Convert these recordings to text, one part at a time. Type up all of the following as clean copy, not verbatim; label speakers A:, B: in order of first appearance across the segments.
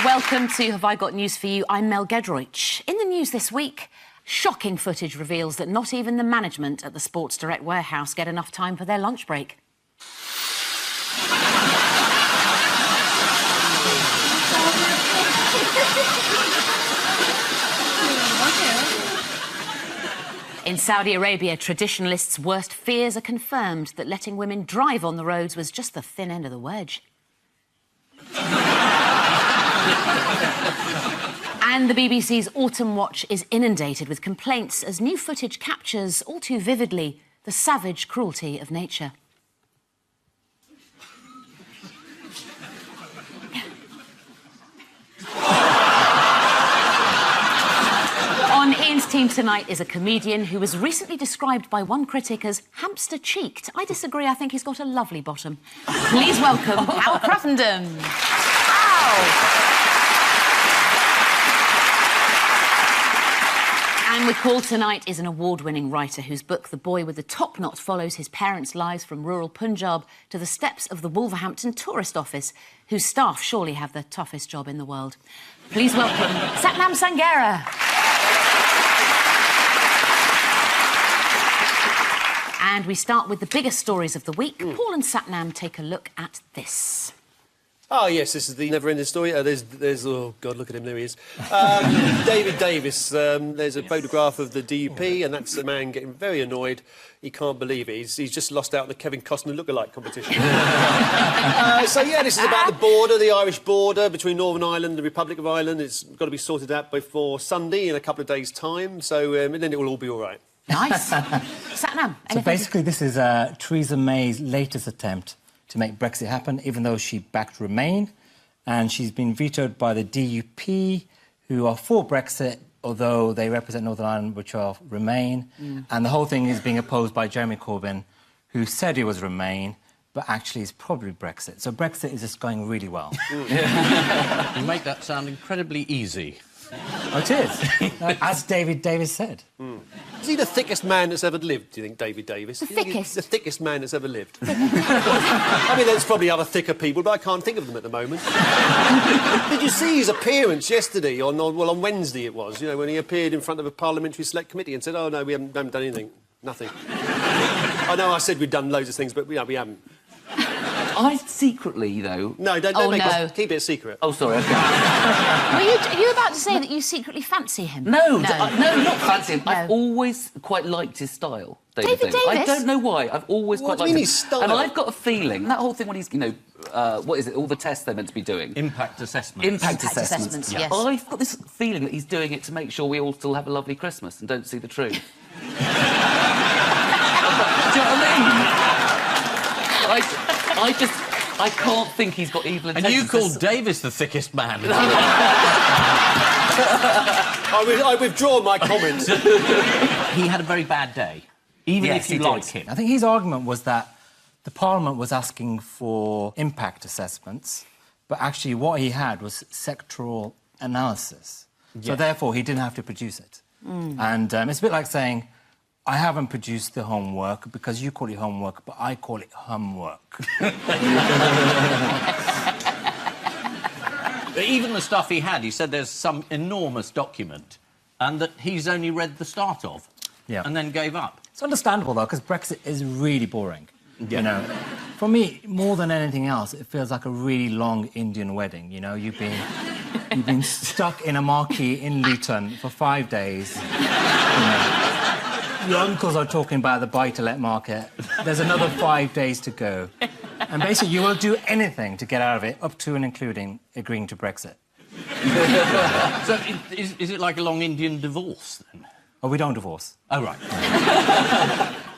A: Welcome to Have I Got News For You? I'm Mel Giedroyc. In the news this week, shocking footage reveals that not even the management at the Sports Direct warehouse get enough time for their lunch break. In Saudi Arabia, traditionalists' worst fears are confirmed that letting women drive on the roads was just the thin end of the wedge. And the BBC's Autumn Watch is inundated with complaints as new footage captures all too vividly the savage cruelty of nature. On Ian's team tonight is a comedian who was recently described by one critic as hamster-cheeked. I disagree, I think he's got a lovely bottom. Please welcome Hal Cruttenden. And with call tonight is an award-winning writer whose book, The Boy with the Topknot, follows his parents' lives from rural Punjab to the steps of the Wolverhampton Tourist Office, whose staff surely have the toughest job in the world. Please welcome Sathnam Sanghera. And we start with the biggest stories of the week. Paul and Sathnam take a look at this.
B: Oh, yes, this is the never-ending story. Oh, God, look at him, there he is. David Davis, there's a photograph of the DUP, and that's a man getting very annoyed. He can't believe it. He's just lost out in the Kevin Costner look-alike competition. So, yeah, this is about the border, the Irish border between Northern Ireland and the Republic of Ireland. It's got to be sorted out before Sunday in a couple of days' time, so and then it will all be all right.
A: Nice. Sathnam,
C: so basically this is Theresa May's latest attempt to make Brexit happen, even though she backed Remain, and she's been vetoed by the DUP, who are for Brexit, although they represent Northern Ireland, which are Remain. And the whole thing is being opposed by Jeremy Corbyn, who said he was Remain, but actually is probably Brexit. So Brexit is just going really well.
D: You make that sound incredibly easy.
C: Oh, it is, as David Davis said.
B: Is he the thickest man that's ever lived, do you think, David Davis?
A: The thickest?
B: The thickest man that's ever lived. I mean, there's probably other thicker people, but I can't think of them at the moment. Did you see his appearance yesterday, on Wednesday it was, you know, when he appeared in front of a parliamentary select committee and said, oh, no, we haven't done anything. Nothing. I know I said we'd done loads of things, but we haven't.
D: I secretly, though...
B: No, don't make us keep it a secret.
D: Oh, sorry, OK.
A: Are you about to say that you secretly fancy him?
D: No, not fancy him. No. I've always quite liked his style, David Davis. I don't know why. I've always quite liked his
B: style?
D: And I've got a feeling, that whole thing when he's, you know, what is it, all the tests they're meant to be doing?
E: Impact assessments.
D: Impact assessments,
A: yes.
D: I've got this feeling that he's doing it to make sure we all still have a lovely Christmas and don't see the tree. Do you know what I mean? I can't think he's got evil intentions.
E: And you called Davis the thickest man.
B: I withdraw my comments.
E: He had a very bad day, even if you like him.
C: I think his argument was that the Parliament was asking for impact assessments, but actually what he had was sectoral analysis. Yeah. So therefore, he didn't have to produce it. And it's a bit like saying, I haven't produced the homework because you call it homework, but I call it humwork.
E: Even the stuff he had, he said there's some enormous document and that he's only read the start of and then gave up.
C: It's understandable, though, because Brexit is really boring. You know, for me, more than anything else, it feels like a really long Indian wedding. You know, you've been stuck in a marquee in Luton for 5 days. You know. Your uncles are talking about the buy-to-let market. There's another 5 days to go. And basically, you will do anything to get out of it, up to and including agreeing to Brexit.
E: So is it like a long Indian divorce, then?
C: Oh, we don't divorce.
E: Oh, right.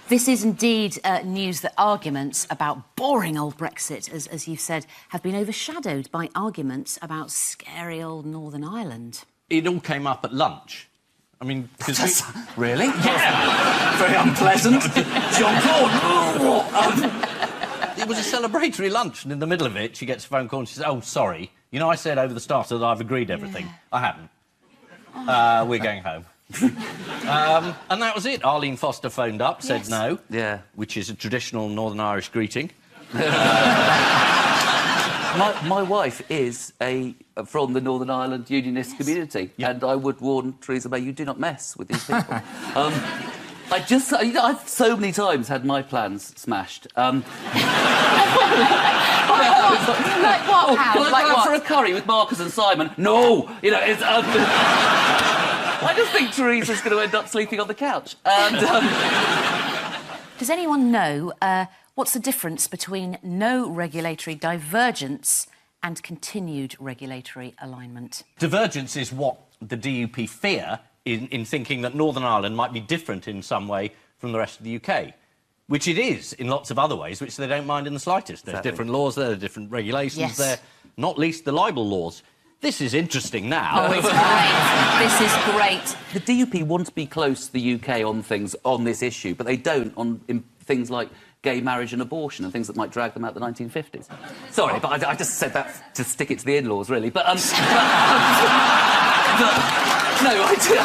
A: This is indeed news that arguments about boring old Brexit, as you've said, have been overshadowed by arguments about scary old Northern Ireland.
E: It all came up at lunch. I mean, because
D: Really?
E: Yeah.
D: Very unpleasant. John Gordon.
E: It was a celebratory lunch, and in the middle of it, she gets a phone call and she says, oh, sorry. You know, I said over the starter that I've agreed everything. I haven't. We're going home. And that was it. Arlene Foster phoned up, said no.
D: Yeah.
E: Which is a traditional Northern Irish greeting.
D: My wife is from the Northern Ireland Unionist community, and I would warn Theresa May, you do not mess with these people. I've so many times had my plans smashed.
A: Like what, Hal?
D: Can I go out for a curry with Marcus and Simon? No! You know, it's... I just think Theresa's going to end up sleeping on the couch. And,
A: Does anyone know what's the difference between no regulatory divergence and continued regulatory alignment?
E: Divergence is what the DUP fear in thinking that Northern Ireland might be different in some way from the rest of the UK, which it is in lots of other ways, which they don't mind in the slightest. There's different laws there, different regulations there, not least the libel laws. This is interesting now.
A: Oh, it's great. This is great.
D: the DUP want to be close to the UK on things on this issue, but they don't in things like gay marriage and abortion and things that might drag them out the 1950s. Sorry, but I just said that to stick it to the in-laws, really. But, no, I do.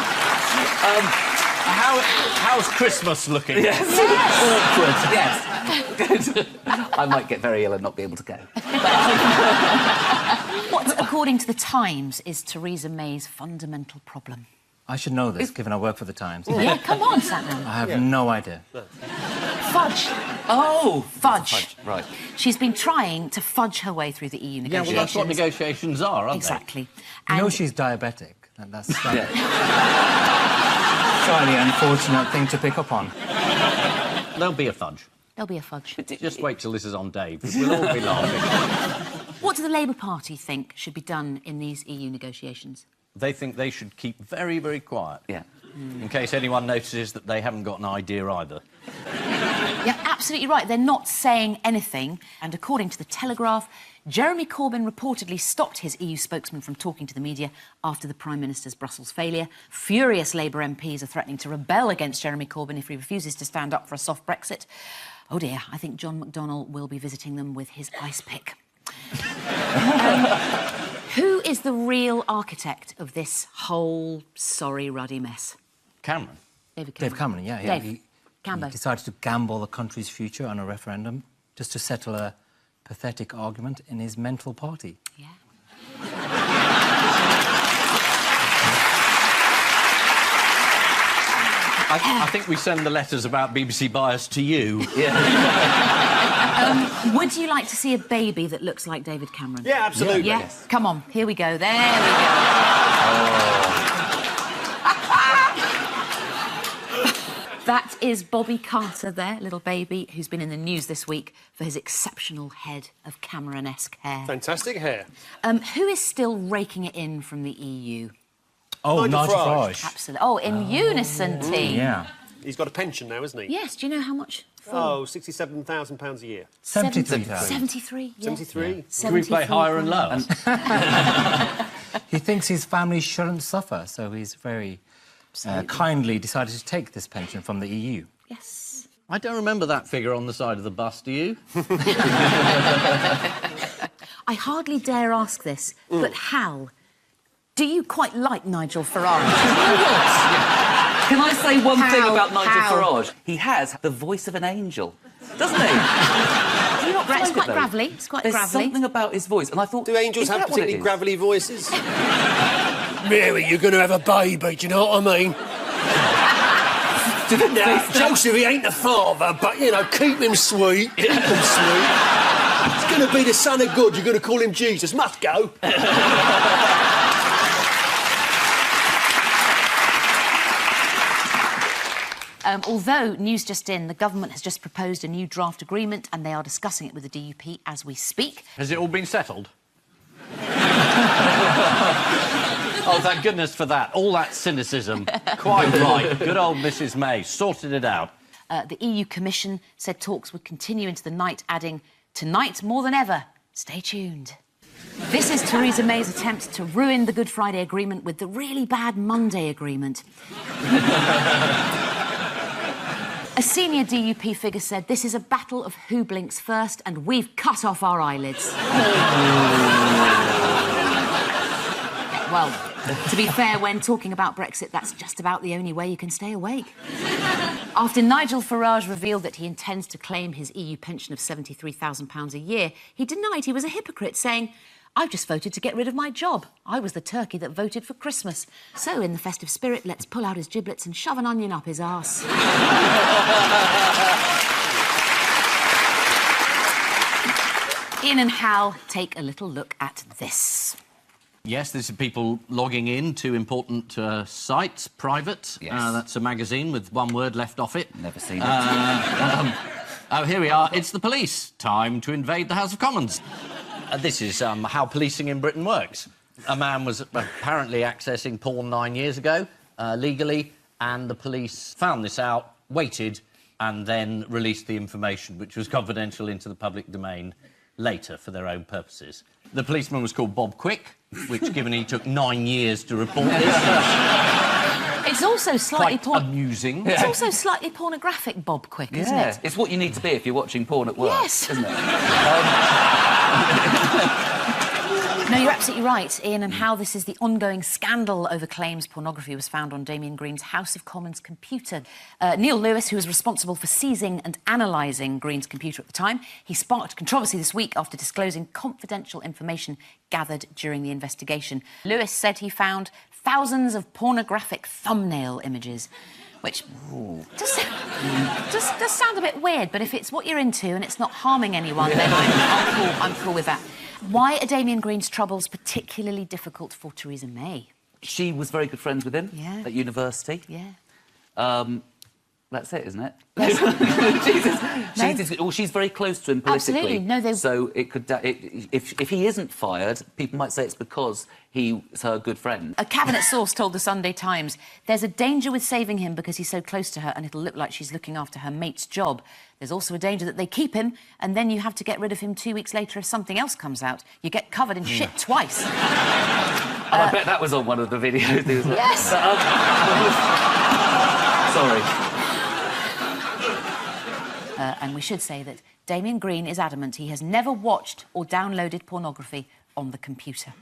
E: How's Christmas looking?
D: Yes. Awkward, yes. I might get very ill and not be able to go.
A: What, according to the Times, is Theresa May's fundamental problem?
C: I should know this, given I work for the Times.
A: Yeah, come on, Sathnam.
C: I have no idea.
A: Fudge.
D: Oh,
A: Fudge.
D: Right.
A: She's been trying to fudge her way through the EU
E: Yeah,
A: negotiations.
E: well, that's what negotiations are, aren't
A: Exactly.
C: You know
A: And
C: she's diabetic. And that's slightly unfortunate thing to pick up on.
E: they? There'll be a fudge.
A: there'll be a fudge.
E: Just wait till this is on Dave. We'll all be laughing.
A: What do the Labour Party think should be done in these EU negotiations?
E: They think they should keep very, very quiet.
D: Yeah.
E: In case anyone notices that they haven't got an idea either.
A: You're absolutely right. They're not saying anything. And according to The Telegraph, Jeremy Corbyn reportedly stopped his EU spokesman from talking to the media after the Prime Minister's Brussels failure. Furious Labour MPs are threatening to rebel against Jeremy Corbyn if he refuses to stand up for a soft Brexit. Oh dear, I think John McDonnell will be visiting them with his ice pick. Who is the real architect of this whole sorry ruddy mess?
E: Cameron.
A: David
C: Dave Cameron, yeah.
A: Dave,
C: He
A: Cambo.
C: decided to gamble the country's future on a referendum just to settle a pathetic argument in his mental party.
A: Yeah.
E: I think we send the letters about BBC bias to you.
A: Would you like to see a baby that looks like David Cameron?
B: Yeah, absolutely.
A: Yeah? Yes. Come on, here we go. There we go. That is Bobby Carter there, little baby, who's been in the news this week for his exceptional head of Cameron-esque hair.
B: Fantastic hair.
A: Who is still raking it in from the EU?
C: Oh,
B: Nigel
C: Nigel
B: Farage.
C: Farage.
A: Absolutely. Oh, in unison, team.
C: Yeah.
B: He's got a pension now, hasn't he?
A: Yes, do you know how much?
B: Oh, £67,000 a year.
C: 73,000.
A: 73, yeah.
B: 73?
E: Can we play higher and lower?
C: He thinks his family shouldn't suffer, so he's very kindly decided to take this pension from the EU.
A: Yes.
E: I don't remember that figure on the side of the bus, do you?
A: I hardly dare ask this, but Hal, do you quite like Nigel Farage?
D: Can I say one thing
A: How?
D: about Nigel
A: How?
D: Farage? He has the voice of an angel, doesn't he?
A: It's quite gravelly. It's quite
D: There's
A: gravelly.
D: something about his voice, and I thought...
B: Do angels
D: is
B: have
D: that what it
B: particularly
D: is?
B: gravelly voices? Mary, you're going to have a baby, do you know what I mean? Now, Joseph, he ain't the father, but, you know, keep him sweet. Keep him sweet. He's going to be the son of God. You're going to call him Jesus. Must go.
A: Although, news just in, the government has just proposed a new draft agreement and they are discussing it with the DUP as we speak.
E: Has it all been settled? Oh, thank goodness for that. All that cynicism. Quite right. Good old Mrs May sorted it out.
A: The EU Commission said talks would continue into the night, adding, tonight more than ever, stay tuned. This is Theresa May's attempt to ruin the Good Friday Agreement with the really bad Monday Agreement. A senior DUP figure said, this is a battle of who blinks first and we've cut off our eyelids. Well, To be fair, when talking about Brexit, that's just about the only way you can stay awake. After Nigel Farage revealed that he intends to claim his EU pension of £73,000 a year, he denied he was a hypocrite, saying, "I've just voted to get rid of my job. I was the turkey that voted for Christmas. So, in the festive spirit, let's pull out his giblets and shove an onion up his arse." Ian and Hal take a little look at this.
E: Yes, this is people logging in to important sites, private.
D: Yes.
E: That's a magazine with one word left off it.
D: Never seen it.
E: Oh, here we are. It's the police. Time to invade the House of Commons. This is how policing in Britain works. A man was apparently accessing porn 9 years ago, legally, and the police found this out, waited, and then released the information, which was confidential, into the public domain later for their own purposes. The policeman was called Bob Quick, which, given he took 9 years to report this...
A: It's also slightly...
E: Quite amusing.
A: It's also slightly pornographic, Bob Quick, isn't it?
D: It's what you need to be if you're watching porn at work,
A: Yes.
D: isn't it?
A: No, you're absolutely right, Ian, and how this is the ongoing scandal over claims pornography was found on Damien Green's House of Commons computer. Neil Lewis, who was responsible for seizing and analysing Green's computer at the time, he sparked controversy this week after disclosing confidential information gathered during the investigation. Lewis said he found thousands of pornographic thumbnail images, which does sound a bit weird, but if it's what you're into and it's not harming anyone, then I'm cool with that. Why are Damien Green's troubles particularly difficult for Theresa May?
D: She was very good friends with him at university.
A: Yeah.
D: That's it, isn't it?
A: Jesus.
D: She's very close to him politically.
A: Absolutely. No,
D: So it could... if he isn't fired, people might say it's because he's her good friend.
A: A cabinet source told the Sunday Times, "There's a danger with saving him because he's so close to her and it'll look like she's looking after her mate's job. There's also a danger that they keep him and then you have to get rid of him 2 weeks later if something else comes out. You get covered in shit twice."
D: And I bet that was on one of the videos.
A: Yes!
D: Sorry.
A: And we should say that Damien Green is adamant he has never watched or downloaded pornography on the computer.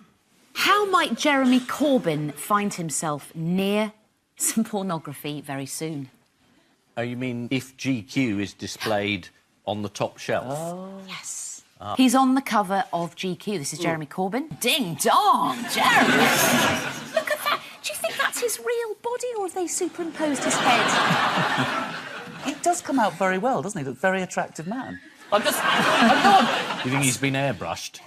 A: How might Jeremy Corbyn find himself near some pornography very soon?
E: Oh, you mean if GQ is displayed on the top shelf?
A: Oh. Yes. He's on the cover of GQ. This is Jeremy Corbyn. Ding dong, Jeremy! Look at that. Do you think that's his real body or have they superimposed his head?
D: He does come out very well, doesn't he? A very attractive man. I'm not...
E: You think he's been airbrushed?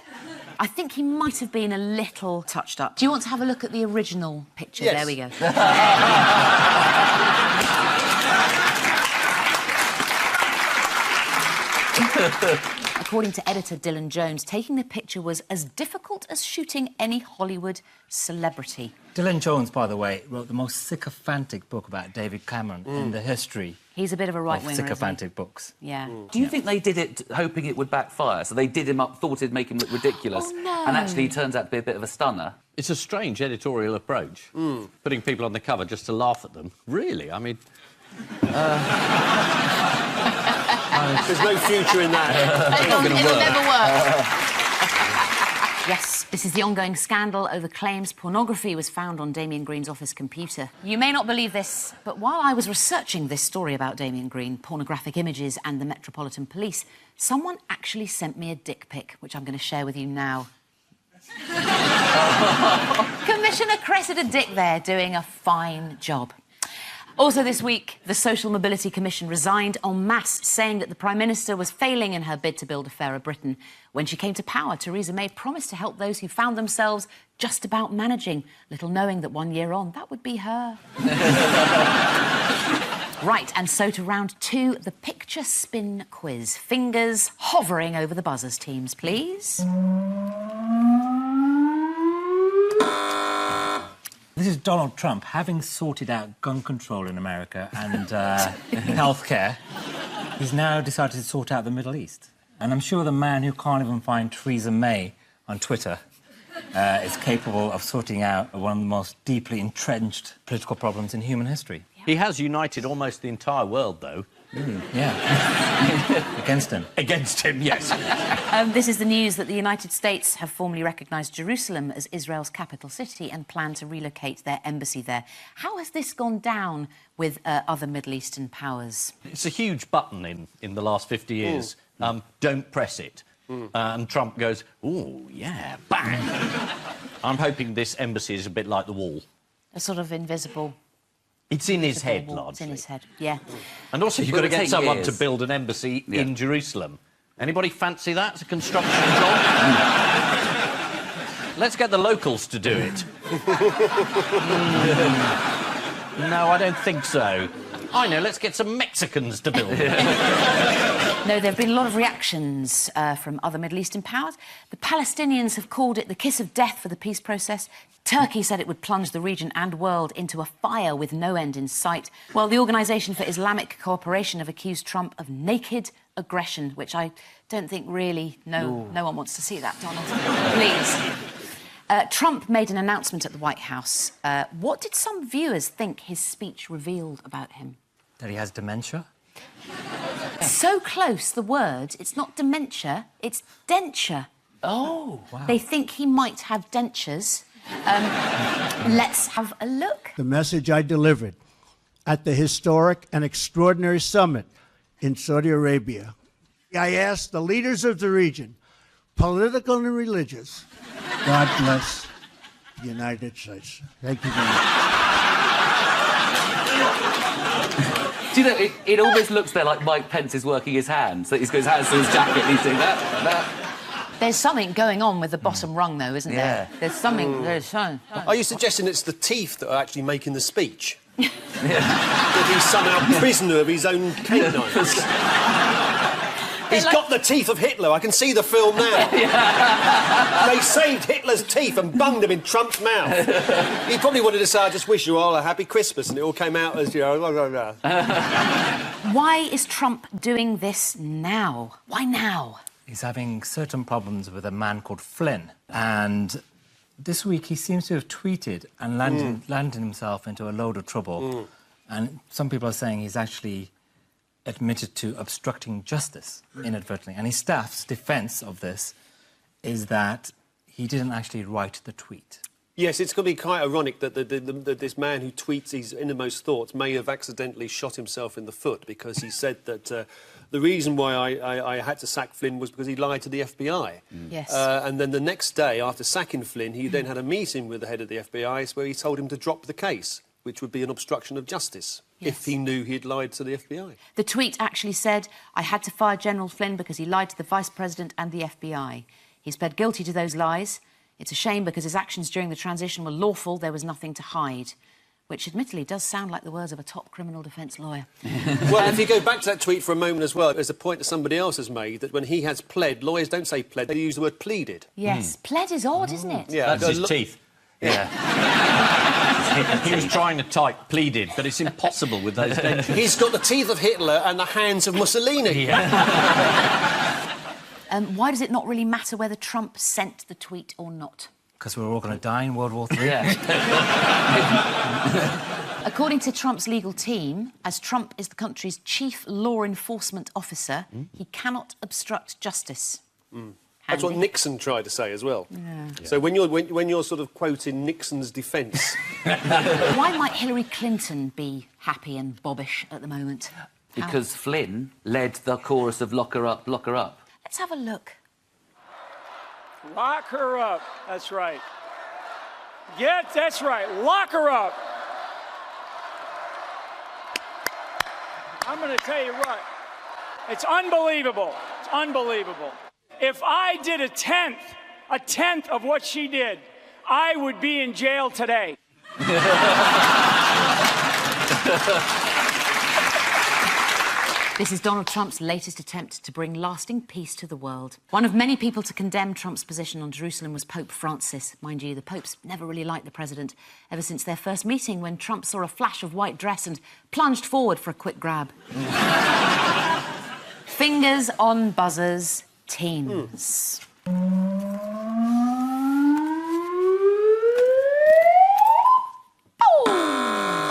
A: I think he might have been a little touched up. Do you want to have a look at the original picture?
B: Yes.
A: There we go. According to editor Dylan Jones, taking the picture was as difficult as shooting any Hollywood celebrity.
C: Dylan Jones, by the way, wrote the most sycophantic book about David Cameron in the history
A: He's a bit of a right-winger, isn't he?
C: sycophantic books.
A: Yeah.
D: Do you think they did it hoping it would backfire? So they did him up, thought it'd make him look ridiculous.
A: Oh, no.
D: And actually he turns out to be a bit of a stunner.
E: It's a strange editorial approach. Putting people on the cover just to laugh at them. Really? I mean...
B: There's no future in that.
A: It'll never work. Yes, this is the ongoing scandal over claims pornography was found on Damien Green's office computer. You may not believe this, but while I was researching this story about Damien Green, pornographic images and the Metropolitan Police, someone actually sent me a dick pic, which I'm going to share with you now. Commissioner Cressida Dick there, doing a fine job. Also this week, the Social Mobility Commission resigned en masse, saying that the Prime Minister was failing in her bid to build a fairer Britain. When she came to power, Theresa May promised to help those who found themselves just about managing, little knowing that 1 year on, that would be her. Right, and so to round two, the picture spin quiz. Fingers hovering over the buzzers, teams, please.
C: This is Donald Trump, having sorted out gun control in America and healthcare, he's now decided to sort out the Middle East. And I'm sure the man who can't even find Theresa May on Twitter is capable of sorting out one of the most deeply entrenched political problems in human history.
E: He has united almost the entire world, though,
C: Yeah. Against him.
E: Against him, yes.
A: This is the news that the United States have formally recognised Jerusalem as Israel's capital city and plan to relocate their embassy there. How has this gone down with other Middle Eastern powers?
E: It's a huge button in the last 50 years. Don't press it. And Trump goes, ooh, yeah, bang. I'm hoping this embassy is a bit like the wall.
A: A sort of invisible...
E: It's in his head,
A: wall.
E: largely.
A: It's in his head, yeah.
E: And also, you've got to
D: Will it
E: get
D: take
E: someone
D: years?
E: to build an embassy in Jerusalem. Anybody fancy that as a construction job? Let's get the locals to do it. No, I don't think so. I know, let's get some Mexicans to build it.
A: No, there have been a lot of reactions from other Middle Eastern powers. The Palestinians have called it the kiss of death for the peace process. Turkey said it would plunge the region and world into a fire with no end in sight. Well, the Organisation for Islamic Cooperation have accused Trump of naked aggression, which I don't think really... No one wants to see that, Donald. Please. Trump made an announcement at the White House. What did some viewers think his speech revealed about him?
C: That he has dementia.
A: So close, the word. It's not dementia, it's denture.
C: Oh, wow.
A: They think he might have dentures. Let's have a look.
F: The message I delivered at the historic and extraordinary summit in Saudi Arabia. I asked the leaders of the region, political and religious, God bless the United States. Thank you very much.
D: Do you know, it almost looks there like Mike Pence is working his hands. So he's got his hands to his jacket and he's doing that.
A: There's something going on with the bottom rung, though, isn't there? There's something... There's something.
B: Are you suggesting it's the teeth that are actually making the speech? That he's somehow prisoner of his own canines? He's got the teeth of Hitler. I can see the film now. They saved Hitler's teeth and bunged them in Trump's mouth. He probably wanted to say, I just wish you all a happy Christmas, and it all came out as, you know...
A: Why is Trump doing this now? Why now?
C: He's having certain problems with a man called Flynn. And this week he seems to have tweeted and landed himself into a load of trouble. And some people are saying he's actually admitted to obstructing justice inadvertently. And his staff's defence of this is that he didn't actually write the tweet.
B: Yes, it's going to be quite ironic that this man who tweets his innermost thoughts may have accidentally shot himself in the foot because he said that the reason why I had to sack Flynn was because he lied to the FBI.
A: Yes.
B: And then the next day, after sacking Flynn, he then had a meeting with the head of the FBI where he told him to drop the case, which would be an obstruction of justice if he knew he'd lied to the FBI.
A: The tweet actually said, I had to fire General Flynn because he lied to the Vice President and the FBI. He's pled guilty to those lies. It's a shame because his actions during the transition were lawful. There was nothing to hide. Which, admittedly, does sound like the words of a top criminal defence lawyer.
B: Well, if you go back to that tweet for a moment as well, there's a point that somebody else has made that when he has pled, lawyers don't say pled, they use the word pleaded.
A: Yes, pled is odd, isn't it?
B: Yeah,
E: That's his teeth. Yeah. He was trying to type pleaded, but it's impossible with those dentures.
B: He's got the teeth of Hitler and the hands of Mussolini.
A: Why does it not really matter whether Trump sent the tweet or not?
C: Because we're all going to die in World War III.
A: According to Trump's legal team, as Trump is the country's chief law enforcement officer, he cannot obstruct justice.
B: That's what Nixon tried to say as well. Yeah. So when you're sort of quoting Nixon's defence...
A: Why might Hillary Clinton be happy and bobbish at the moment?
D: Because Flynn led the chorus of lock her up, lock her up.
A: Let's have a look.
G: Lock her up. That's right. That's right. Lock her up. I'm going to tell you what. It's unbelievable. It's unbelievable. If I did a tenth of what she did, I would be in jail today.
A: This is Donald Trump's latest attempt to bring lasting peace to the world. One of many people to condemn Trump's position on Jerusalem was Pope Francis. Mind you, the popes never really liked the president ever since their first meeting when Trump saw a flash of white dress and plunged forward for a quick grab. Fingers on buzzers, teens.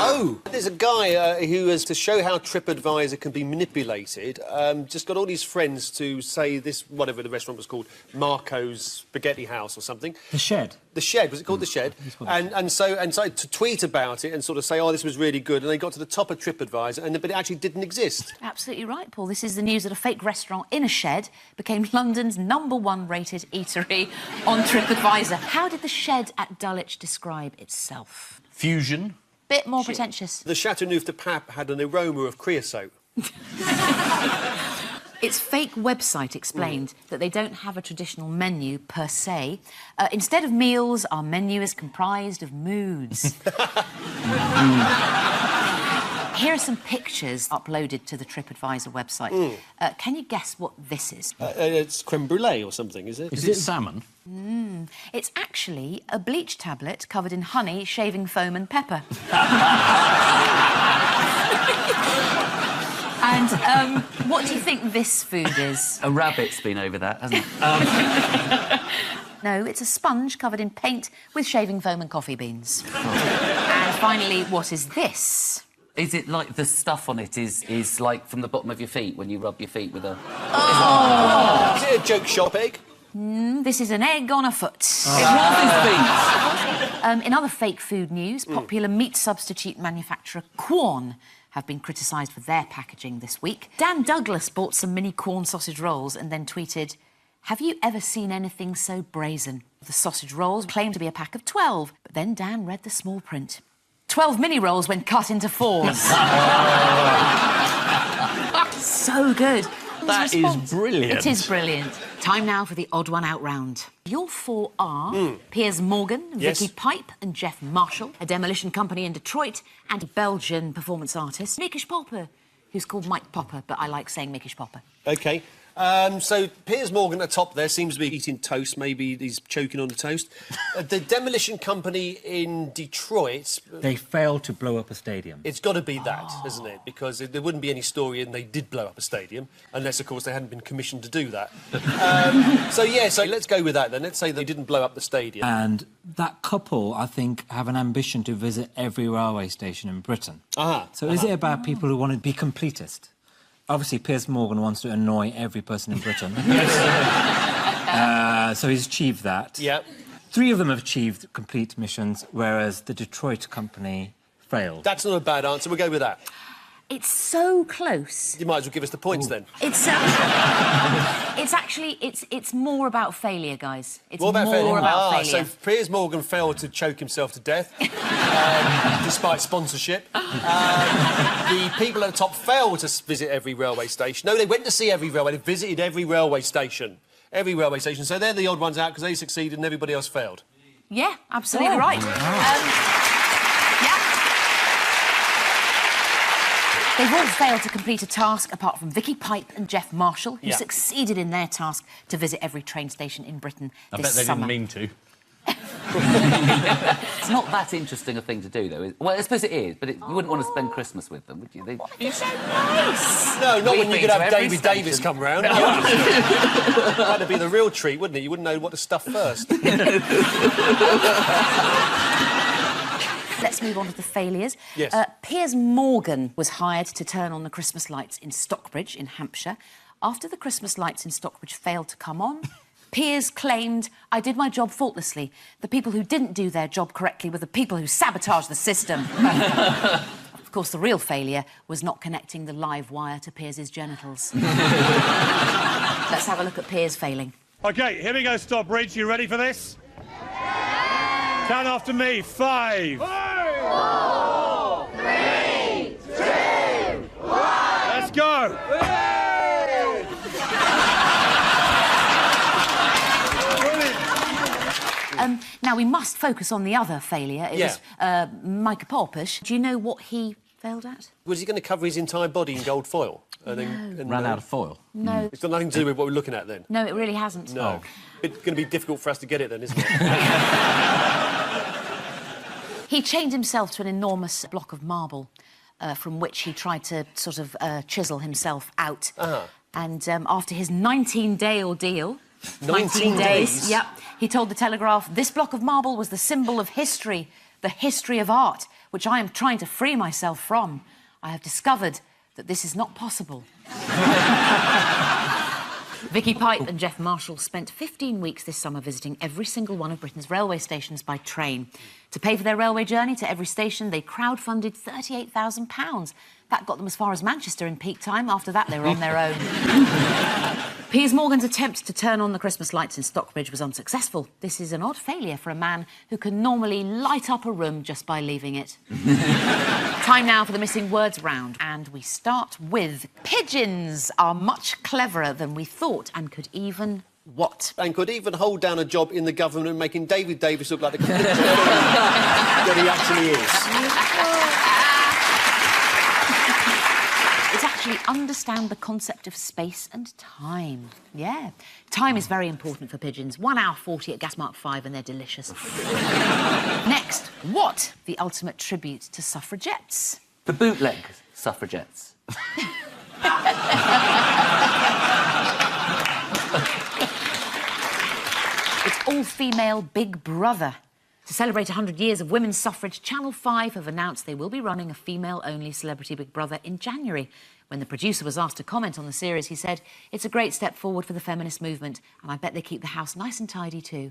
B: Oh, There's a guy who has, to show how TripAdvisor can be manipulated, just got all his friends to say this, whatever the restaurant was called, Marco's Spaghetti House or something.
C: The Shed.
B: The Shed, was it called The Shed? And so to tweet about it and sort of say, oh, this was really good, and they got to the top of TripAdvisor, but it actually didn't exist.
A: Absolutely right, Paul. This is the news that a fake restaurant in a shed became London's #1 rated eatery on TripAdvisor. How did the Shed at Dulwich describe itself?
E: Fusion.
A: Bit more pretentious.
B: The Chateau Neuf de Pape had an aroma of creosote.
A: Its fake website explained that they don't have a traditional menu per se. Instead of meals, our menu is comprised of moods. Here are some pictures uploaded to the TripAdvisor website. Can you guess what this is?
B: It's creme brulee or something, is it?
E: Is it salmon?
A: It's actually a bleach tablet covered in honey, shaving foam and pepper. And what do you think this food is?
D: A rabbit's been over that, hasn't it?
A: No, it's a sponge covered in paint with shaving foam and coffee beans. And finally, what is this?
D: Is it like the stuff on it is like from the bottom of your feet when you rub your feet with a...
B: Is it a joke shop egg?
A: This is an egg on a foot.
D: It was his feet.
A: In other fake food news, popular meat substitute manufacturer Quorn have been criticised for their packaging this week. Dan Douglas bought some mini Quorn sausage rolls and then tweeted, "Have you ever seen anything so brazen?" The sausage rolls claimed to be a pack of 12, but then Dan read the small print. 12 mini rolls when cut into 4s. So good.
E: That is brilliant.
A: It is brilliant. Time now for the odd one out round. Your 4 are Piers Morgan,
B: Yes.
A: Vicky Pipe and Jeff Marshall, a demolition company in Detroit, and a Belgian performance artist, Mikish Popper, who's called Mike Popper, but I like saying Mikish Popper.
B: OK. So Piers Morgan at the top there seems to be eating toast. Maybe he's choking on the toast. The demolition company in Detroit...
C: They failed to blow up a stadium.
B: It's got to be that, isn't it? Because there wouldn't be any story and they did blow up a stadium, unless, of course, they hadn't been commissioned to do that. So let's go with that then. Let's say they didn't blow up the stadium.
C: And that couple, I think, have an ambition to visit every railway station in Britain. So is it about people who want to be completist? Obviously, Piers Morgan wants to annoy every person in Britain. So he's achieved that.
B: Yeah.
C: 3 of them have achieved complete missions, whereas the Detroit company failed.
B: That's not a bad answer. We'll go with that.
A: It's so close.
B: You might as well give us the points then.
A: It's actually more about failure, guys. It's
B: What about failure?
A: about failure.
B: So Piers Morgan failed to choke himself to death, despite sponsorship. The people at the top failed to visit every railway station. No, they went to see every railway. They visited every railway station. Every railway station. So they're the odd ones out because they succeeded and everybody else failed.
A: Yeah, absolutely right. They've all failed to complete a task apart from Vicky Pipe and Jeff Marshall, who succeeded in their task to visit every train station in Britain
E: I
A: this
E: bet they
A: summer.
E: didn't mean to.
D: It's not that interesting a thing to do, though. Well, I suppose it is, but you wouldn't want to spend Christmas with them, would you?
A: You're so nice.
B: No, not when
D: We've
B: you
D: been
B: could
D: to
B: have
D: every
B: David
D: station.
B: Davis come round. That'd be the real treat, wouldn't it? You wouldn't know what to stuff first.
A: Let's move on to the failures.
B: Yes.
A: Piers Morgan was hired to turn on the Christmas lights in Stockbridge in Hampshire. After the Christmas lights in Stockbridge failed to come on, Piers claimed, "I did my job faultlessly. The people who didn't do their job correctly were the people who sabotaged the system." Of course, the real failure was not connecting the live wire to Piers's genitals. Let's have a look at Piers failing.
H: OK, here we go, Stockbridge. You ready for this? Count after me. 5, 4, 3, 2, 1. Let's go.
A: Now, we must focus on the other failure. It was Micah Porpish. Do you know what he failed at?
B: Was he going to cover his entire body in gold foil? And
E: Ran out of foil.
A: No.
B: It's got nothing to do with what we're looking at then?
A: No, it really hasn't.
B: No. It's going to be difficult for us to get it then, isn't it?
A: He chained himself to an enormous block of marble from which he tried to sort of chisel himself out. And after his 19-day ordeal...
B: 19 days?
A: Yep. He told the Telegraph, "This block of marble was the symbol of history, the history of art. which I am trying to free myself from, I have discovered that this is not possible. Vicky Pipe and Jeff Marshall spent 15 weeks this summer visiting every single one of Britain's railway stations by train. To pay for their railway journey to every station, they crowdfunded £38,000. That got them as far as Manchester in peak time. After that, they were on their own. Piers Morgan's attempt to turn on the Christmas lights in Stockbridge was unsuccessful. This is an odd failure for a man who can normally light up a room just by leaving it. Time now for the missing words round, and we start with pigeons are much cleverer than we thought and could even what?
B: And could even hold down a job in the government, making David Davis look like the that he actually is.
A: It's actually understand the concept of space and time. Yeah. Time is very important for pigeons. 1 hour 40 at gas mark 5, and they're delicious. Next, what? The ultimate tribute to suffragettes.
D: The bootleg suffragettes.
A: It's all-female Big Brother. To celebrate 100 years of women's suffrage, Channel 5 have announced they will be running a female-only Celebrity Big Brother in January. When the producer was asked to comment on the series, he said, "It's a great step forward for the feminist movement, and I bet they keep the house nice and tidy too."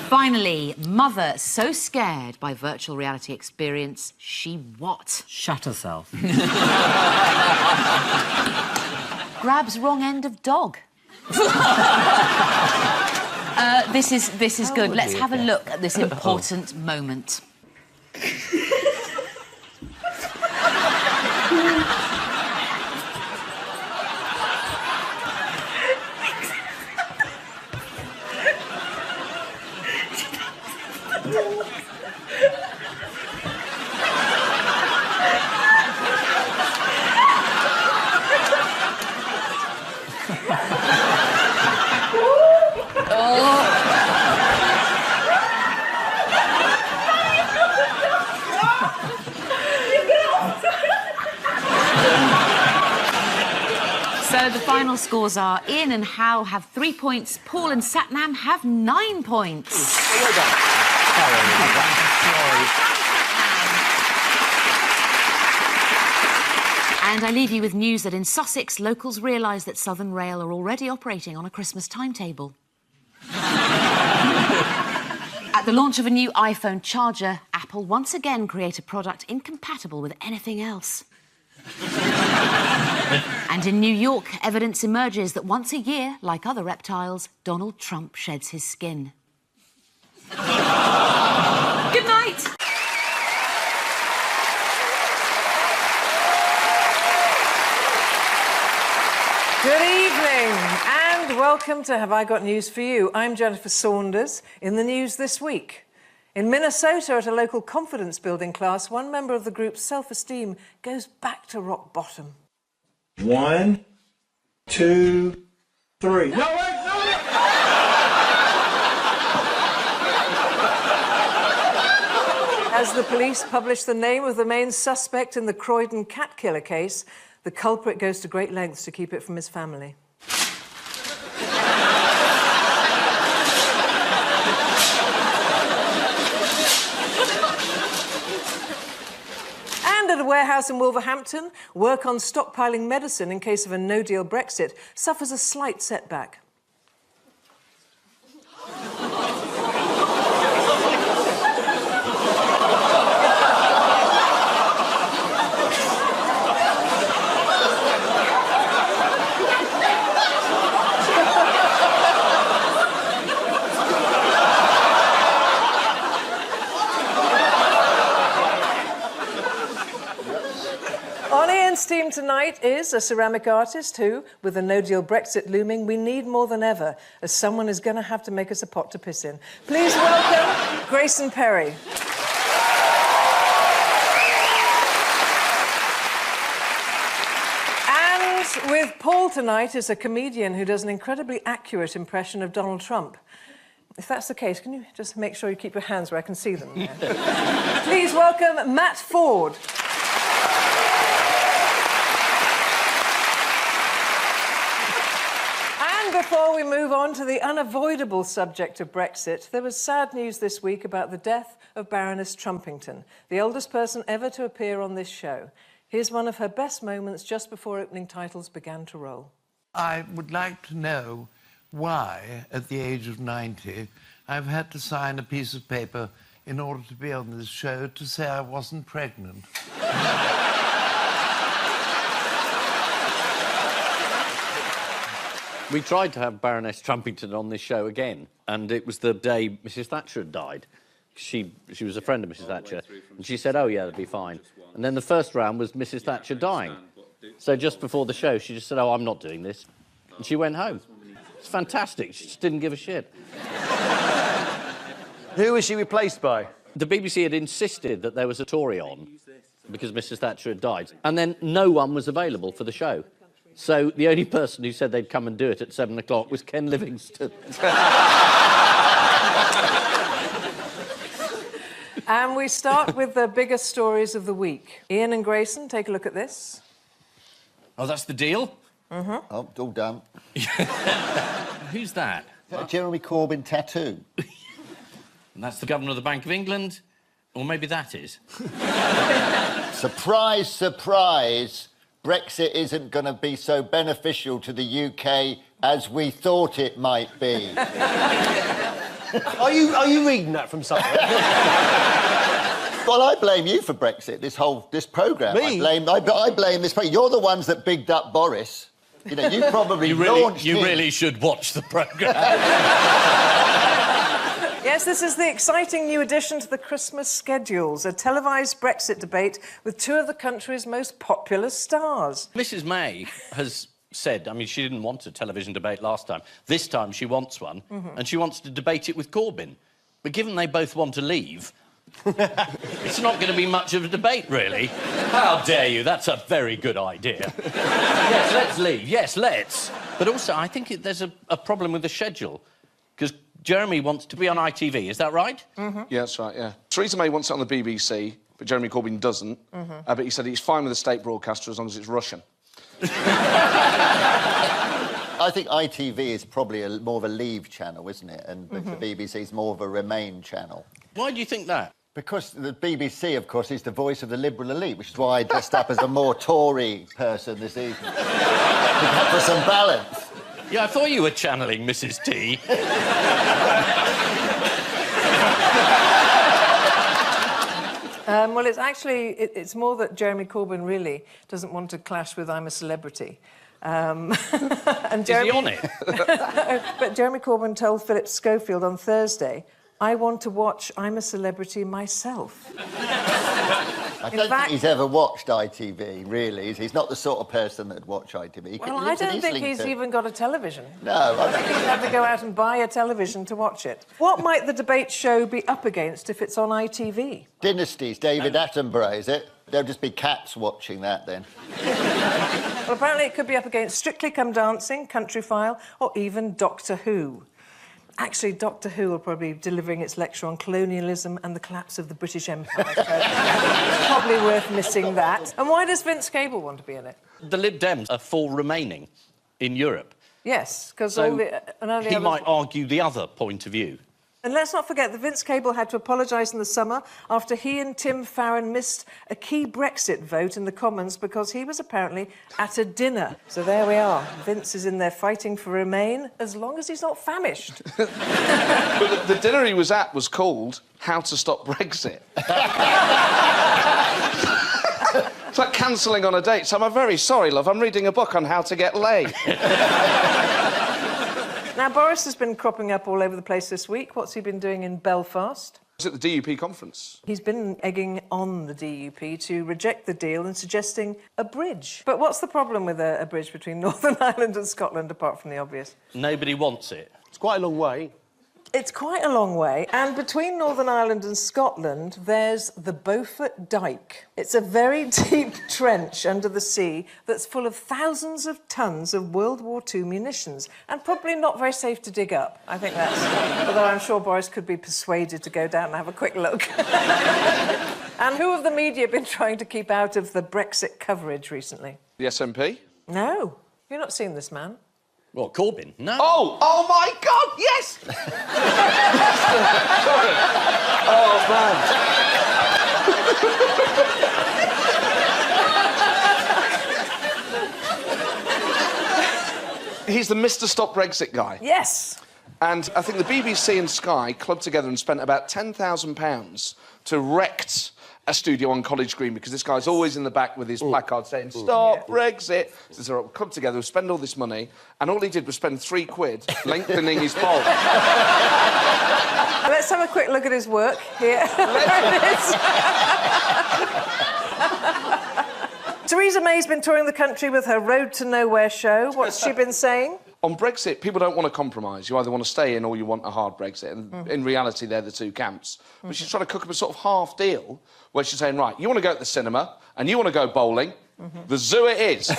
A: Finally, mother so scared by virtual reality experience, she what?
C: Shut herself.
A: Grabs wrong end of dog. This is good. Let's have a look at this important moment. So the final scores are Ian and Hal have 3 points, Paul and Sathnam have 9 points.
B: Well done.
A: And I leave you with news that in Sussex, locals realise that Southern Rail are already operating on a Christmas timetable. At the launch of a new iPhone charger, Apple once again create a product incompatible with anything else. And in New York, evidence emerges that once a year, like other reptiles, Donald Trump sheds his skin. Good night.
I: Good evening and welcome to Have I Got News For You? I'm Jennifer Saunders. In the news this week. In Minnesota, at a local confidence-building class, one member of the group's self-esteem goes back to rock bottom.
J: 1, 2, 3. No, wait, no,
I: As the police publish the name of the main suspect in the Croydon cat killer case, the culprit goes to great lengths to keep it from his family. And at a warehouse in Wolverhampton, work on stockpiling medicine in case of a no-deal Brexit suffers a slight setback. On Ian's team tonight is a ceramic artist who, with a no-deal Brexit looming, we need more than ever, as someone is going to have to make us a pot to piss in. Please welcome Grayson Perry. And with Paul tonight is a comedian who does an incredibly accurate impression of Donald Trump. If that's the case, can you just make sure you keep your hands where I can see them? Please welcome Matt Ford. And before we move on to the unavoidable subject of Brexit, there was sad news this week about the death of Baroness Trumpington, the oldest person ever to appear on this show. Here's one of her best moments just before opening titles began to roll.
K: I would like to know why, at the age of 90, I've had to sign a piece of paper in order to be on this show to say I wasn't pregnant.
E: We tried to have Baroness Trumpington on this show again, and it was the day Mrs Thatcher had died. She was a friend of Mrs Thatcher, and she said, oh, yeah, that'd be fine. And then the first round was Mrs Thatcher dying. So just before the show, she just said, oh, I'm not doing this. And she went home. It's fantastic. She just didn't give a shit.
B: Who was she replaced by?
E: The BBC had insisted that there was a Tory on because Mrs Thatcher had died, and then no one was available for the show. So the only person who said they'd come and do it at 7 o'clock was Ken Livingstone.
I: And we start with the biggest stories of the week. Ian and Grayson, take a look at this.
E: Oh, that's the deal?
I: Mm-hmm.
L: Oh, it's all done.
E: Who's that?
L: Is that a Jeremy Corbyn tattoo?
E: And that's the Governor of the Bank of England? Or maybe that is.
L: Surprise, surprise. Brexit isn't going to be so beneficial to the UK as we thought it might be.
B: Are you reading that from somewhere?
L: Well, I blame you for Brexit, this programme.
B: Me?
L: I blame this... You're the ones that bigged up Boris. You know, you probably launched him.
E: You really should watch the programme.
I: Yes, this is the exciting new addition to the Christmas schedules, a televised Brexit debate with two of the country's most popular stars.
E: Mrs May has said, I mean, she didn't want a television debate last time. This time she wants one, and she wants to debate it with Corbyn. But given they both want to leave, it's not going to be much of a debate, really. How dare you? That's a very good idea. Yes, let's leave. Yes, let's. But also, I think there's a problem with the schedule, because Jeremy wants to be on ITV, is that right?
M: Yeah, that's right, yeah. Theresa May wants it on the BBC, but Jeremy Corbyn doesn't. But he said he's fine with the state broadcaster as long as it's Russian.
L: I think ITV is probably more of a Leave channel, isn't it? And the BBC's more of a Remain channel.
E: Why do you think that?
L: Because the BBC, of course, is the voice of the liberal elite, which is why I dressed up as a more Tory person this evening. For some balance.
E: Yeah, I thought you were channeling Mrs T.
I: Well, it's actually... It's more that Jeremy Corbyn really doesn't want to clash with I'm a Celebrity. And Jeremy,
E: is he on it?
I: But Jeremy Corbyn told Philip Schofield on Thursday, I want to watch I'm a Celebrity myself.
L: I don't think he's ever watched ITV, really. He's not the sort of person that'd watch ITV.
I: Well, I don't think he's even got a television.
L: No.
I: I think he'd have to go out and buy a television to watch it. What might the debate show be up against if it's on ITV?
L: Dynasties, David Attenborough, is it? There'll just be cats watching that, then.
I: Well, apparently it could be up against Strictly Come Dancing, Country File, or even Doctor Who. Actually, Doctor Who will probably be delivering its lecture on colonialism and the collapse of the British Empire. So it's probably worth missing that. And why does Vince Cable want to be in it?
E: The Lib Dems are for remaining in Europe.
I: Yes, because
E: So
I: all the
E: he might argue the other point of view.
I: And let's not forget that Vince Cable had to apologise in the summer after he and Tim Farron missed a key Brexit vote in the Commons because he was apparently at a dinner. So there we are. Vince is in there fighting for Remain as long as he's not famished.
M: But the dinner he was at was called How to Stop Brexit. It's like cancelling on a date. So I'm very sorry, love. I'm reading a book on how to get laid.
I: Now, Boris has been cropping up all over the place this week. What's he been doing in Belfast?
M: It's at the DUP conference.
I: He's been egging on the DUP to reject the deal and suggesting a bridge. But what's the problem with a bridge between Northern Ireland and Scotland, apart from the obvious?
E: Nobody wants it.
B: It's quite a long way.
I: It's quite a long way, and between Northern Ireland and Scotland, there's the Beaufort Dyke. It's a very deep trench under the sea that's full of thousands of tons of World War II munitions, and probably not very safe to dig up. I think that's... Although I'm sure Boris could be persuaded to go down and have a quick look. And who have the media been trying to keep out of the Brexit coverage recently?
M: The SNP?
I: No. You've not seen this man.
E: What, Corbyn? No.
M: Oh my God, yes! Sorry. Oh, man. He's the Mr. Stop Brexit guy.
I: Yes.
M: And I think the BBC and Sky clubbed together and spent about £10,000 to erect a studio on College Green, because this guy's always in the back with his placard saying, "Stop Brexit." So they're all clubbed together, spend all this money, and all he did was spend £3 lengthening his pole.
I: Let's have a quick look at his work here. There it is. Theresa May's been touring the country with her Road to Nowhere show. What's she been saying?
M: On Brexit, people don't want to compromise. You either want to stay in or you want a hard Brexit. And in reality, they're the two camps. But she's trying to cook up a sort of half deal where she's saying, right, you want to go to the cinema and you want to go bowling, the zoo it is.
I: And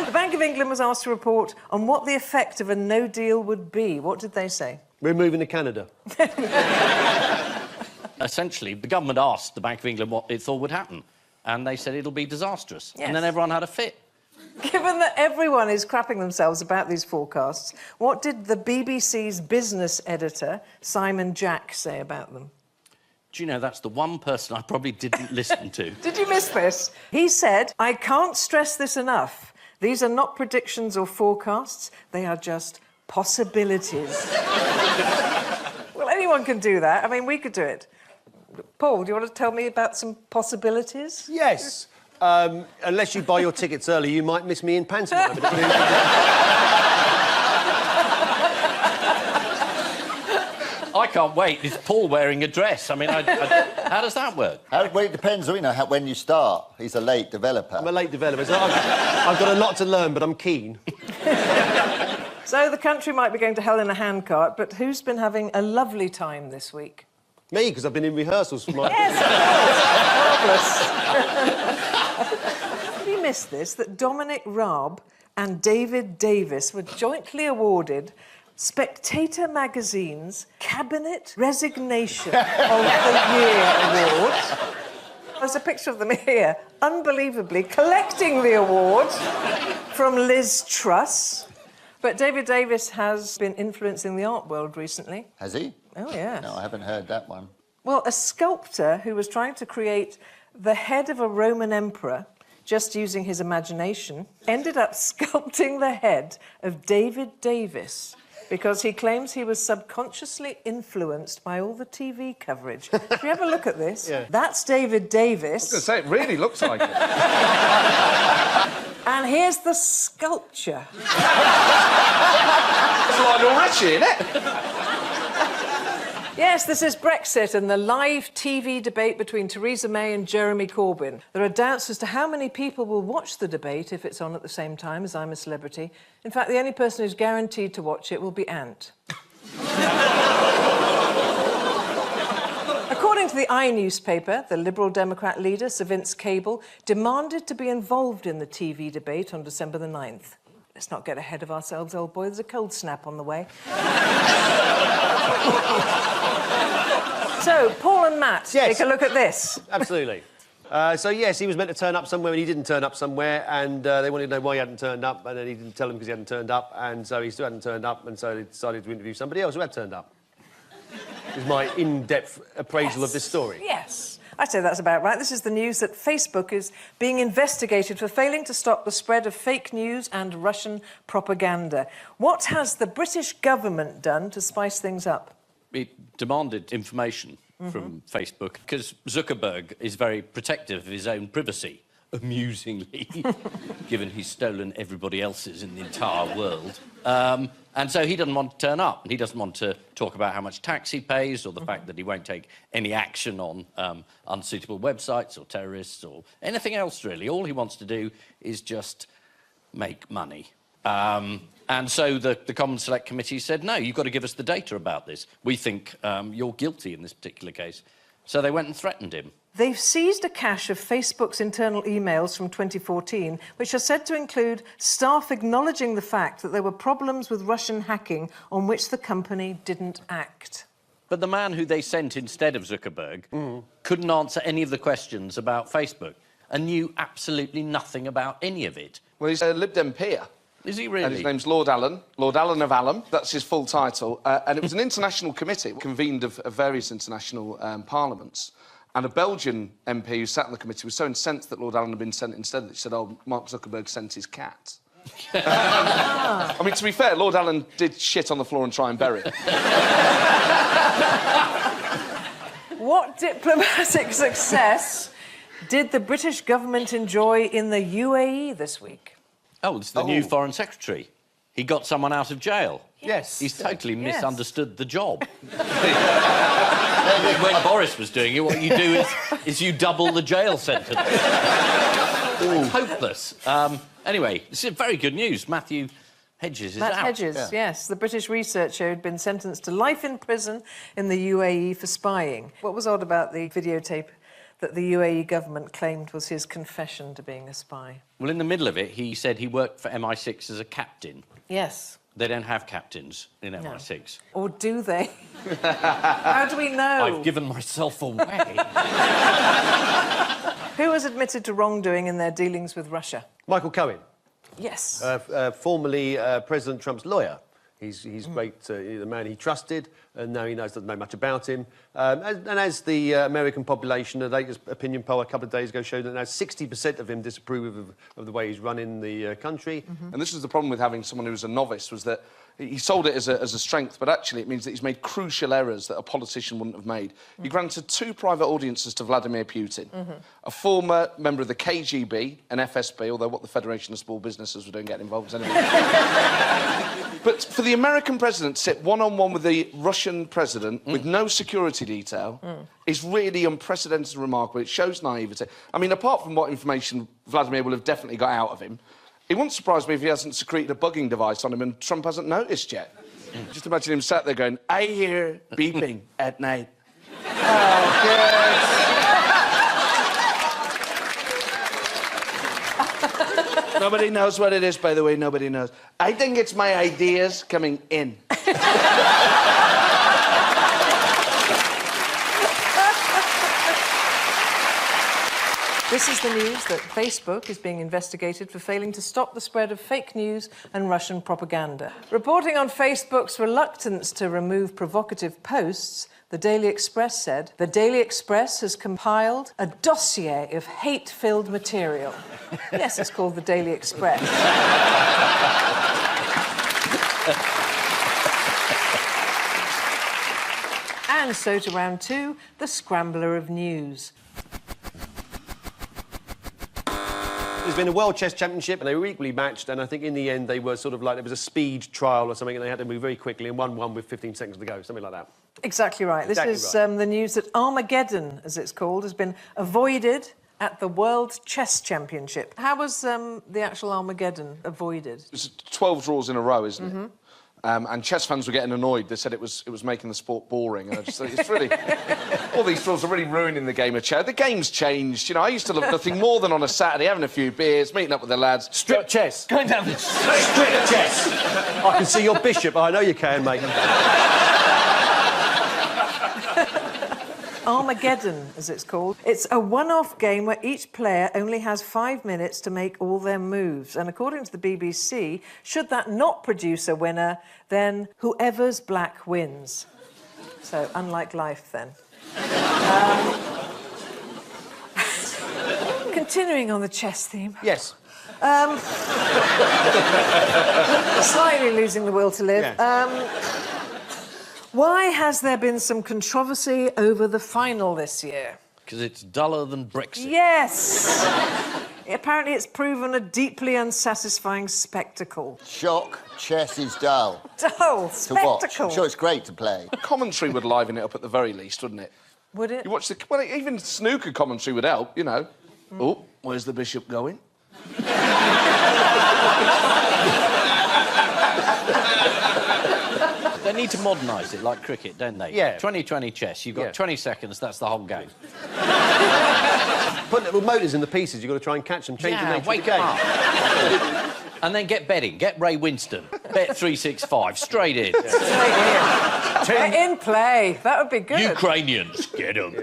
I: the Bank of England was asked to report on what the effect of a no deal would be. What did they say?
B: We're moving to Canada.
E: Essentially, the government asked the Bank of England what it thought would happen, and they said it'll be disastrous.
I: Yes.
E: And then everyone had a fit.
I: Given that everyone is crapping themselves about these forecasts, what did the BBC's business editor, Simon Jack, say about them?
E: Do you know, that's the one person I probably didn't listen to.
I: Did you miss this? He said, "I can't stress this enough. These are not predictions or forecasts. They are just possibilities." Well, anyone can do that. I mean, we could do it. Paul, do you want to tell me about some possibilities?
B: Yes. Unless you buy your tickets early, you might miss me in pantomime.
E: I can't wait. Is Paul wearing a dress? I mean, how does that work?
L: Well, it depends, you know, when you start. He's a late developer.
B: I'm a late developer, so I've got a lot to learn, but I'm keen.
I: So the country might be going to hell in a handcart, but who's been having a lovely time this week?
B: Me, because I've been in rehearsals for my...
I: Yes, marvellous. Have you missed this, that Dominic Raab and David Davis were jointly awarded Spectator magazine's Cabinet Resignation of the Year Award? There's a picture of them here, unbelievably collecting the award from Liz Truss. But David Davis has been influencing the art world recently.
L: Has he?
I: Oh, yes.
L: No, I haven't heard that one.
I: Well, a sculptor who was trying to create the head of a Roman emperor, just using his imagination, ended up sculpting the head of David Davis because he claims he was subconsciously influenced by all the TV coverage. If you have a look at this, that's David Davis.
M: I was going to say, it really looks like it.
I: And here's the sculpture.
M: It's Lionel Richie, isn't it?
I: Yes, this is Brexit and the live TV debate between Theresa May and Jeremy Corbyn. There are doubts as to how many people will watch the debate if it's on at the same time as I'm a Celebrity. In fact, the only person who's guaranteed to watch it will be Ant. According to the newspaper, the Liberal Democrat leader, Sir Vince Cable, demanded to be involved in the TV debate on December the 9th. Let's not get ahead of ourselves, old boy. There's a cold snap on the way. So, Paul and Matt, take a look at this.
B: Absolutely. So, yes, he was meant to turn up somewhere and he didn't turn up somewhere, and they wanted to know why he hadn't turned up, and then he didn't tell them because he hadn't turned up, and so he still hadn't turned up, and so they decided to interview somebody else who had turned up. Is my in-depth appraisal of this story.
I: Yes. I'd say that's about right. This is the news that Facebook is being investigated for failing to stop the spread of fake news and Russian propaganda. What has the British government done to spice things up?
E: It demanded information from Facebook because Zuckerberg is very protective of his own privacy, amusingly, given he's stolen everybody else's in the entire world. And so he doesn't want to turn up. He doesn't want to talk about how much tax he pays or the fact that he won't take any action on unsuitable websites or terrorists or anything else, really. All he wants to do is just make money. And so the Common Select Committee said, no, you've got to give us the data about this. We think you're guilty in this particular case. So they went and threatened him.
I: They've seized a cache of Facebook's internal emails from 2014, which are said to include staff acknowledging the fact that there were problems with Russian hacking on which the company didn't act.
E: But the man who they sent instead of Zuckerberg couldn't answer any of the questions about Facebook and knew absolutely nothing about any of it.
M: Well, he's a Lib Dem peer.
E: Is he really?
M: And his name's Lord Allen of Allen. That's his full title. And it was an international committee convened of various international parliaments. And a Belgian MP who sat on the committee was so incensed that Lord Allen had been sent instead that he said, oh, Mark Zuckerberg sent his cat. I mean, to be fair, Lord Allen did shit on the floor and try and bury it.
I: What diplomatic success did the British government enjoy in the UAE this week?
E: Oh, it's the new Foreign Secretary. He got someone out of jail.
B: Yes.
E: He's totally misunderstood the job. When Boris was doing it, what you do is you double the jail sentence. It's hopeless. Anyway, this is very good news. Matthew Hedges is out.
I: Matt Hedges, yes. The British researcher who'd been sentenced to life in prison in the UAE for spying. What was odd about the videotape that the UAE government claimed was his confession to being a spy?
E: Well, in the middle of it, he said he worked for MI6 as a captain.
I: Yes.
E: They don't have captains in MI6.
I: Or do they? How do we know?
E: I've given myself away.
I: Who has admitted to wrongdoing in their dealings with Russia?
B: Michael Cohen.
I: Yes.
B: Formerly President Trump's lawyer. He's great, the man he trusted, and now he doesn't know much about him. And as the American population, the latest opinion poll a couple of days ago showed that now 60% of him disapprove of the way he's running the country.
M: And this was the problem with having someone who was a novice, was that he sold it as a strength, but actually it means that he's made crucial errors that a politician wouldn't have made. He granted 2 private audiences to Vladimir Putin, a former member of the KGB and FSB, although what the Federation of Small Businesses were doing getting involved anyway. But for the American president to sit one-on-one with the Russian president with no security detail is really unprecedented and remarkable. It shows naivety. I mean, apart from what information Vladimir will have definitely got out of him, it wouldn't surprise me if he hasn't secreted a bugging device on him and Trump hasn't noticed yet. Just imagine him sat there going, I hear beeping at night. Oh, good. Nobody knows what it is, by the way, nobody knows. I think it's my ideas coming in.
I: This is the news that Facebook is being investigated for failing to stop the spread of fake news and Russian propaganda. Reporting on Facebook's reluctance to remove provocative posts, the Daily Express said, the Daily Express has compiled a dossier of hate-filled material. Yes, it's called the Daily Express. And so to round 2, the Scrambler of News.
B: There's been a World Chess Championship and they were equally matched, and I think in the end they were sort of like, there was a speed trial or something and they had to move very quickly and won with 15 seconds to go, something like that.
I: Exactly right.
B: Exactly
I: This is
B: right.
I: the news that Armageddon, as it's called, has been avoided at the World Chess Championship. How was the actual Armageddon avoided?
M: It's 12 draws in a row, isn't it? And chess fans were getting annoyed. They said it was making the sport boring. And I just think it's really... all these draws are really ruining the game of chess. The game's changed. You know, I used to love nothing more than on a Saturday, having a few beers, meeting up with the lads.
B: Strip chess.
M: Going down the...
B: Strip chess. I can see your bishop. I know you can, mate.
I: Armageddon, as it's called. It's a one-off game where each player only has 5 minutes to make all their moves. And according to the BBC, should that not produce a winner, then whoever's black wins. So, unlike life, then. Continuing on the chess theme.
B: Yes.
I: Slightly losing the will to live.
B: Yeah.
I: Why has there been some controversy over the final this year?
E: Because it's duller than Brexit.
I: Yes! Apparently it's proven a deeply unsatisfying spectacle.
L: Shock, chess is dull.
I: Dull,
L: To watch.
I: spectacle.
L: I'm sure it's great to play.
M: Commentary would liven it up at the very least, wouldn't it?
I: Would it?
M: You watch the... Well, even snooker commentary would help, you know. Oh, where's the bishop going?
E: They need to modernise it like cricket, don't they?
B: Yeah.
E: 2020 chess, you've got 20 seconds, that's the whole game.
B: Put little motors in the pieces, you've got to try and catch them, change the nature
E: wake
B: of the game.
E: up. And then get betting. Get Ray Winston. Bet 365, straight in.
I: Get in play. That would be good.
E: Ukrainians, get them.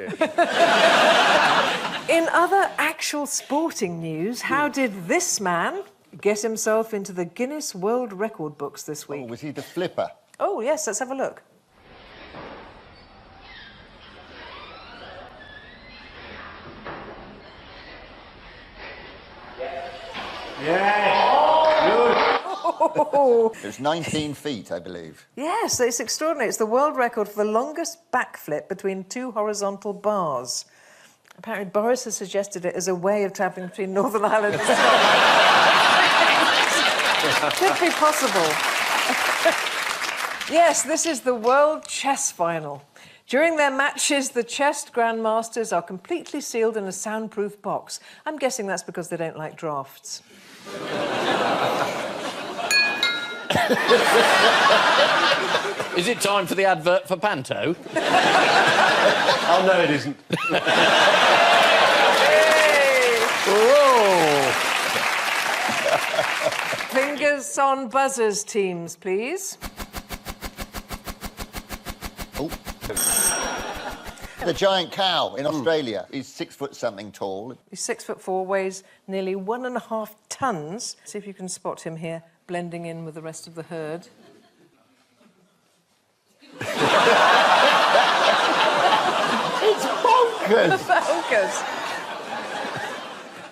I: In other actual sporting news, how did this man get himself into the Guinness World Record books this week.
L: Oh, was he the flipper?
I: Oh, yes, let's have a look.
L: It was 19 feet, I believe.
I: Yes, it's extraordinary. It's the world record for the longest backflip between two horizontal bars. Apparently, Boris has suggested it as a way of travelling between Northern Ireland and Scotland. Could be possible. Yes, this is the World Chess Final. During their matches, the chess grandmasters are completely sealed in a soundproof box. I'm guessing that's because they don't like drafts.
E: Is it time for the advert for Panto?
B: Oh, no, it isn't.
E: Whoa!
I: Fingers on buzzers, teams, please.
L: Oh. The giant cow in Australia. He's 6 foot something tall.
I: He's 6'4", weighs nearly 1.5 tons. See if you can spot him here, blending in with the rest of the herd.
L: It's bonkers!
I: Bonkers.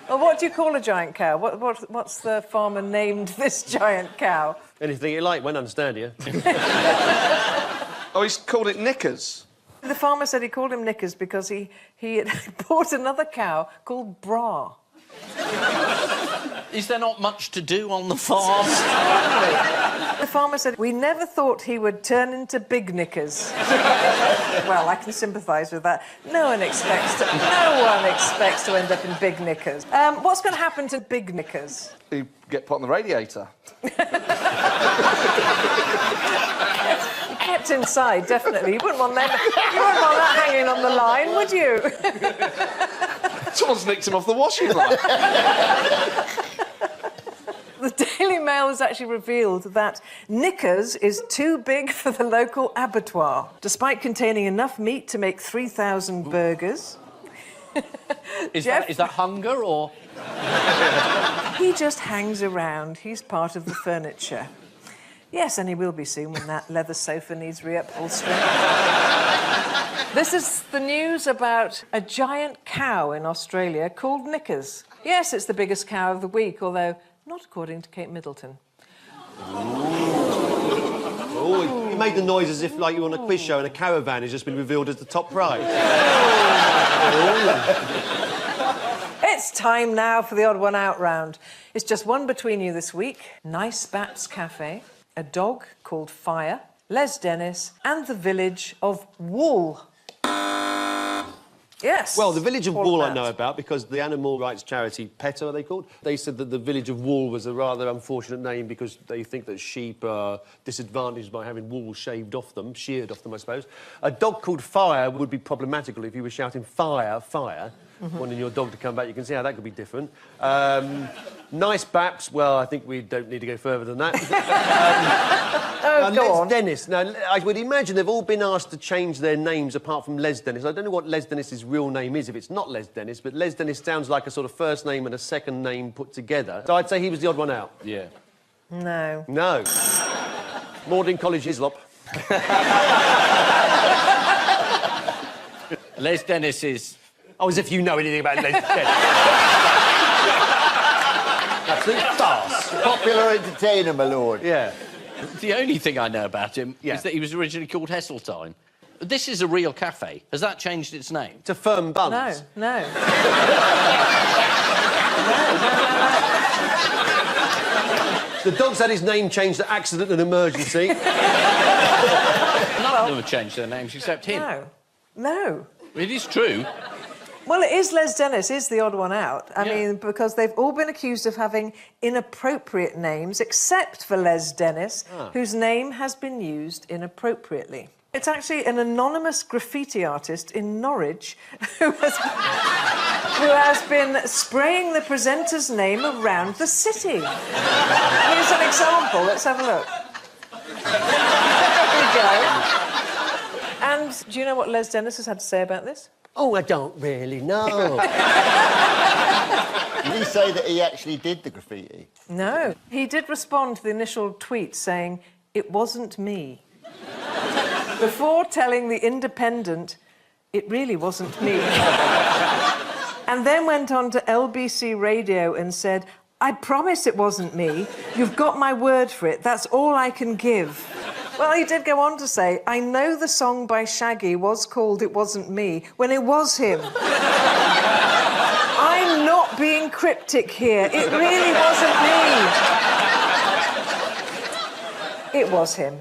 I: Well, what do you call a giant cow? What's the farmer named this giant cow?
B: Anything you like, won't understand you.
M: Oh, he's called it Knickers.
I: The farmer said he called him Knickers because he had bought another cow called Bra.
E: Is there not much to do on the farm?
I: The farmer said, we never thought he would turn into Big Knickers. Well, I can sympathise with that. No one expects to end up in Big Knickers. What's going to happen to Big Knickers?
M: You get put on the radiator.
I: Kept inside, definitely. You wouldn't want that hanging on the line, would you?
M: Someone's nicked him off the washing line.
I: The Daily Mail has actually revealed that Knickers is too big for the local abattoir, despite containing enough meat to make 3,000 burgers.
E: Is that hunger, or...?
I: He just hangs around. He's part of the furniture. Yes, and he will be soon when that leather sofa needs reupholstering. This is the news about a giant cow in Australia called Knickers. Yes, it's the biggest cow of the week, although not according to Kate Middleton.
B: Oh, you made the noise as if like you're on a quiz show and a caravan has just been revealed as the top prize.
I: It's time now for the odd one out round. It's just one between you this week. Nice Baps Cafe, a dog called Fire, Les Dennis, and the village of Wool. Yes.
B: Well, the village of
I: all
B: Wool I
I: that.
B: know about because the animal rights charity PETA, are they called? They said that the village of Wool was a rather unfortunate name because they think that sheep are disadvantaged by having wool shaved off them, sheared off them, I suppose. A dog called Fire would be problematical if you were shouting fire, fire, wanting your dog to come back. You can see how that could be different. Nice Baps, well, I think we don't need to go further than that.
I: Go on.
B: Les Dennis. Now, I would imagine they've all been asked to change their names apart from Les Dennis. I don't know what Les Dennis's real name is if it's not Les Dennis, but Les Dennis sounds like a sort of first name and a second name put together. So I'd say he was the odd one out.
E: Yeah.
I: No.
B: No. Magdalen College, Hislop.
E: Les Dennis is...
B: Oh, as if you know anything about Les Dennis. Absolute farce.
L: Popular entertainer, my lord.
B: Yeah.
E: The only thing I know about him is that he was originally called Heseltine. This is a real cafe. Has that changed its name?
B: To Firm Buns.
I: No.
B: The dog's had his name changed to Accident and Emergency.
E: None of them have changed their names except him.
I: No.
E: It is true.
I: Well, it is Les Dennis is the odd one out. I mean, because they've all been accused of having inappropriate names, except for Les Dennis, whose name has been used inappropriately. It's actually an anonymous graffiti artist in Norwich who has been spraying the presenter's name around the city. Here's an example. Let's have a look. There we go. And do you know what Les Dennis has had to say about this?
B: Oh, I don't really know.
L: Did he say that he actually did the graffiti?
I: No. He did respond to the initial tweet saying, "It wasn't me." Before telling The Independent, "It really wasn't me." And then went on to LBC Radio and said, "I promise it wasn't me. You've got my word for it. That's all I can give." Well, he did go on to say, "I know the song by Shaggy was called It Wasn't Me when it was him." I'm not being cryptic here. It really wasn't me. It was him.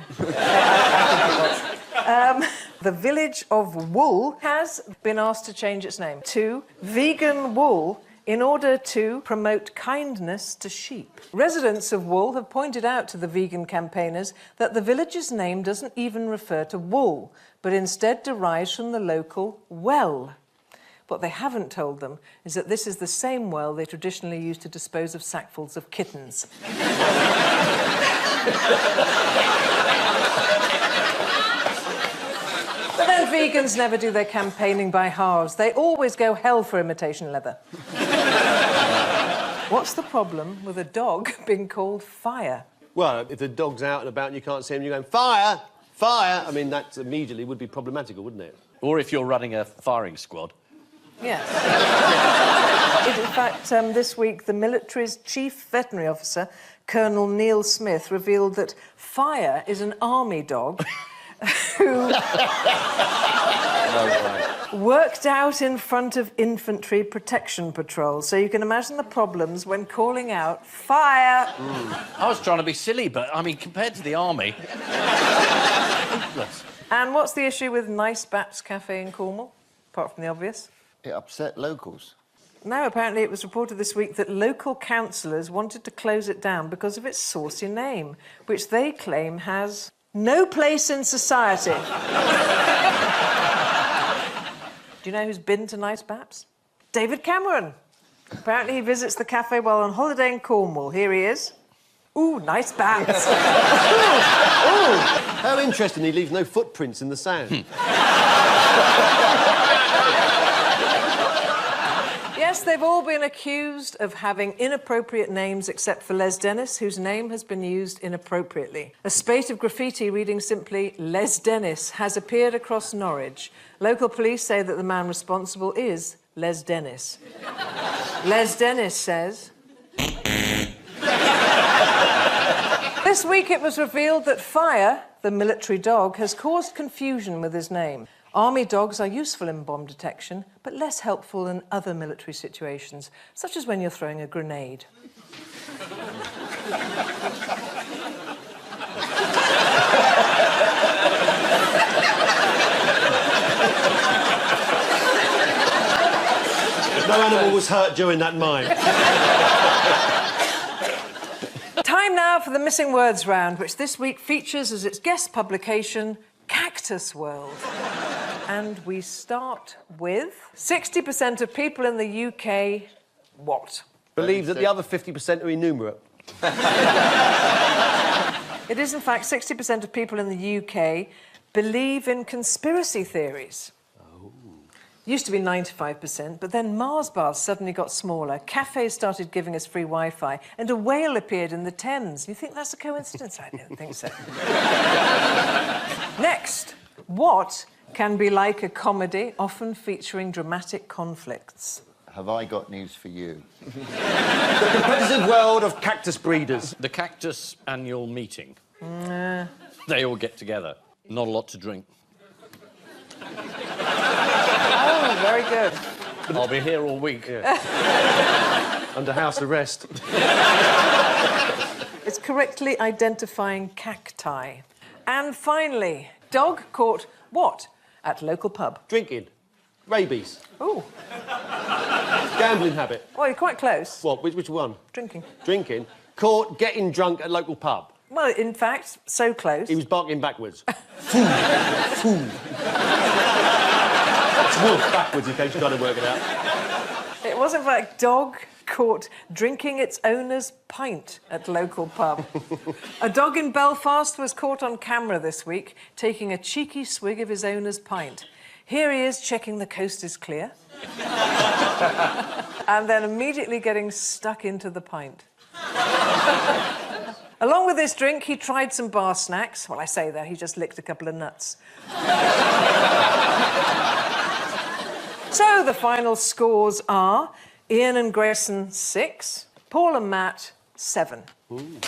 I: The village of Wool has been asked to change its name to Vegan Wool in order to promote kindness to sheep. Residents of Wool have pointed out to the vegan campaigners that the village's name doesn't even refer to wool, but instead derives from the local well. What they haven't told them is that this is the same well they traditionally use to dispose of sackfuls of kittens. But then vegans never do their campaigning by halves. They always go hell for imitation leather. What's the problem with a dog being called Fire?
B: Well, if the dog's out and about and you can't see him, you're going, "Fire! Fire!" I mean, that immediately would be problematical, wouldn't it?
E: Or if you're running a firing squad.
I: Yes. In fact, this week, the military's chief veterinary officer, Colonel Neil Smith, revealed that Fire is an army dog who worked out in front of infantry protection patrols. So you can imagine the problems when calling out, "Fire!"
E: I was trying to be silly, but, I mean, compared to the army...
I: And what's the issue with Nice Bats Cafe in Cornwall, apart from the obvious?
L: It upset locals.
I: No, apparently it was reported this week that local councillors wanted to close it down because of its saucy name, which they claim has no place in society. Do you know who's been to Nice Baps? David Cameron. Apparently he visits the cafe while on holiday in Cornwall. Here he is. Ooh, nice baps.
B: Ooh. How interesting, he leaves no footprints in the sand.
I: Yes, they've all been accused of having inappropriate names except for Les Dennis, whose name has been used inappropriately. A spate of graffiti reading simply Les Dennis has appeared across Norwich. Local police say that the man responsible is Les Dennis. Les Dennis says... This week it was revealed that Fire, the military dog, has caused confusion with his name. Army dogs are useful in bomb detection, but less helpful in other military situations, such as when you're throwing a grenade.
B: No animal was hurt during that mime.
I: Time now for the Missing Words round, which this week features as its guest publication, Cactus World. And we start with 60% of people in the UK, what?
B: Believe that the other 50% are innumerate.
I: It is, in fact, 60% of people in the UK believe in conspiracy theories. Used to be 95%, but then Mars bars suddenly got smaller, cafes started giving us free Wi-Fi, and a whale appeared in the Thames. You think that's a coincidence? I don't think so. Next, what can be like a comedy, often featuring dramatic conflicts?
L: Have I got news for you?
B: The competitive world of cactus breeders.
E: The cactus annual meeting. They all get together. Not a lot to drink.
I: Oh, very good.
E: I'll be here all week.
B: Yeah. Under house arrest.
I: It's correctly identifying cacti. And finally, dog caught what at local pub?
B: Drinking. Rabies.
I: Ooh.
B: Gambling habit.
I: Well, you're quite close.
B: What? Which one?
I: Drinking.
B: Drinking. Caught getting drunk at local pub.
I: Well, in fact, so close.
B: He was barking backwards. Fool. Fool. It's wolf backwards in case you're trying to work it out.
I: It was, in fact, dog caught drinking its owner's pint at local pub. A dog in Belfast was caught on camera this week taking a cheeky swig of his owner's pint. Here he is checking the coast is clear. And then immediately getting stuck into the pint. Along with this drink, he tried some bar snacks. Well, I say that, he just licked a couple of nuts. So the final scores are Ian and Grayson 6, Paul and Matt 7.
B: Ooh.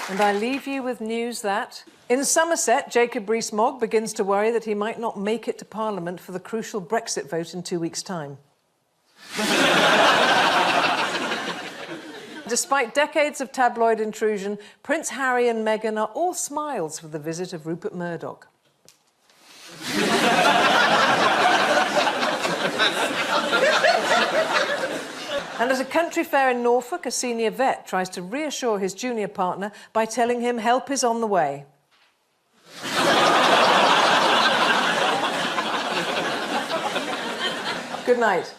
I: And I leave you with news that in Somerset, Jacob Rees-Mogg begins to worry that he might not make it to Parliament for the crucial Brexit vote in 2 weeks' time. Despite decades of tabloid intrusion, Prince Harry and Meghan are all smiles for the visit of Rupert Murdoch. And at a country fair in Norfolk, a senior vet tries to reassure his junior partner by telling him help is on the way. Good night.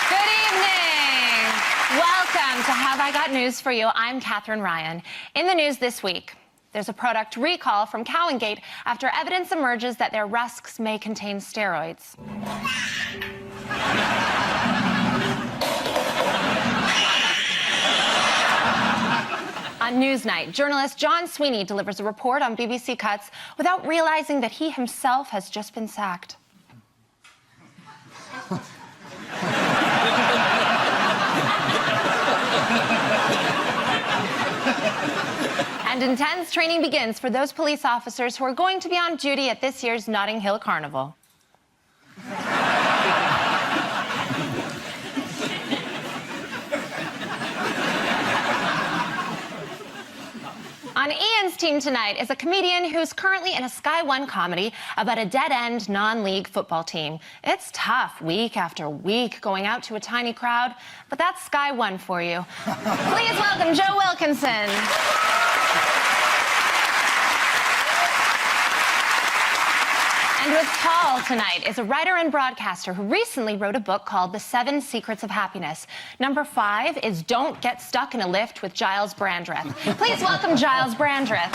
N: Good evening. Welcome to Have I Got News for You? I'm Catherine Ryan. In the news this week, there's a product recall from Cow & Gate after evidence emerges that their rusks may contain steroids. On Newsnight, journalist John Sweeney delivers a report on BBC Cuts without realizing that he himself has just been sacked. And intense training begins for those police officers who are going to be on duty at this year's Notting Hill Carnival. On Ian's team tonight is a comedian who's currently in a Sky One comedy about a dead-end non-league football team. It's tough week after week going out to a tiny crowd, but that's Sky One for you. Please welcome Joe Wilkinson. And with Paul tonight is a writer and broadcaster who recently wrote a book called The 7 Secrets of Happiness. Number 5 is Don't Get Stuck in a Lift with Giles Brandreth. Please welcome Giles Brandreth.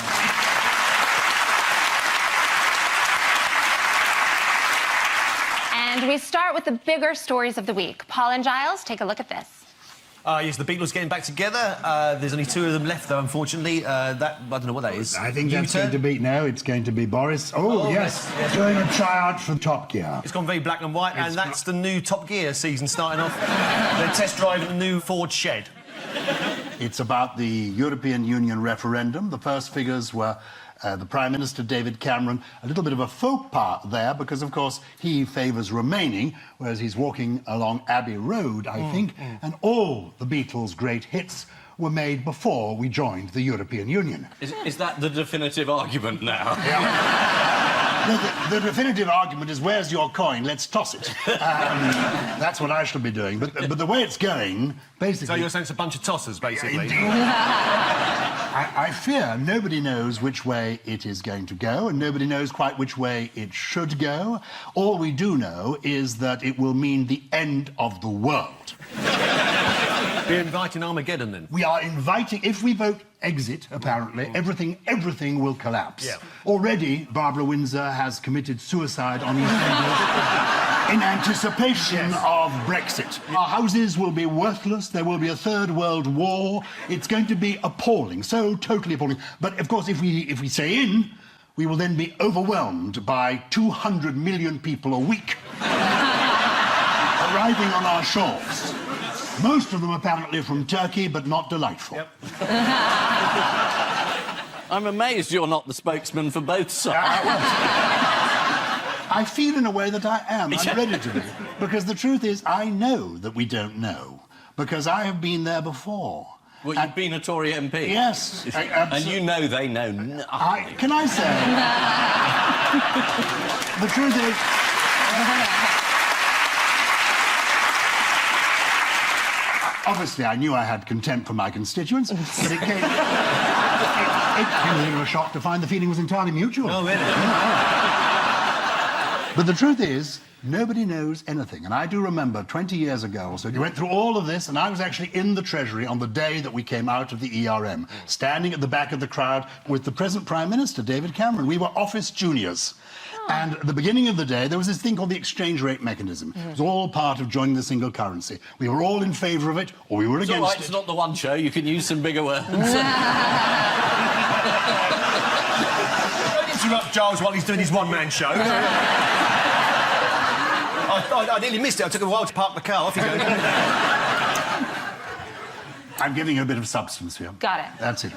N: And we start with the bigger stories of the week. Paul and Giles, take a look at this.
B: Yes, the Beatles getting back together. There's only 2 of them left, though, unfortunately. I don't know what that is.
O: I think that's going to be... No, it's going to be Boris. Oh, yes. Doing a tryout for Top Gear.
B: It's gone very black and white, and that's the new Top Gear season starting off. They're test driving the new Ford Shed.
O: It's about the European Union referendum. The first figures were the Prime Minister, David Cameron. A little bit of a faux pas there, because, of course, he favours remaining, whereas he's walking along Abbey Road, I think, and all the Beatles' great hits were made before we joined the European Union.
E: Is that the definitive argument now?
O: The definitive argument is, where's your coin? Let's toss it. That's what I shall be doing. But the way it's going, basically...
B: So you're saying it's a bunch of tossers, basically?
O: I fear nobody knows which way it is going to go, and nobody knows quite which way it should go. All we do know is that it will mean the end of the world.
B: We're inviting Armageddon, then?
O: We are inviting... If we vote exit, apparently, everything will collapse.
B: Yeah.
O: Already, Barbara Windsor has committed suicide on East England in anticipation of Brexit. Our houses will be worthless. There will be a third world war. It's going to be appalling, so totally appalling. But, of course, if we stay in, we will then be overwhelmed by 200 million people a week arriving on our shores. Most of them apparently from Turkey, but not delightful.
B: Yep.
E: I'm amazed you're not the spokesman for both sides.
O: I feel in a way that I am. I'm ready to be. Because the truth is, I know that we don't know. Because I have been there before.
E: Well, you've been a Tory MP?
O: Yes.
E: And you know they know nothing.
O: Can I say... The truth is... Obviously, I knew I had contempt for my constituents, but it came... it came a little shock to find the feeling was entirely mutual.
B: Oh, really?
O: But the truth is, Nobody knows anything. And I do remember 20 years ago, so you went through all of this, and I was actually in the Treasury on the day that we came out of the ERM, standing at the back of the crowd with the present Prime Minister, David Cameron. We were office juniors. And at the beginning of the day, there was this thing called the exchange rate mechanism. It was all part of joining the single currency. We were all in favour of it, or we were against
E: all right,
O: it.
E: it's not the one show. You can use some bigger words.
B: Don't interrupt Giles while he's doing his one-man show. I nearly missed it. I took a while to park the car. Off you go.
O: I'm giving you a bit of substance here.
N: Got it.
O: That's it.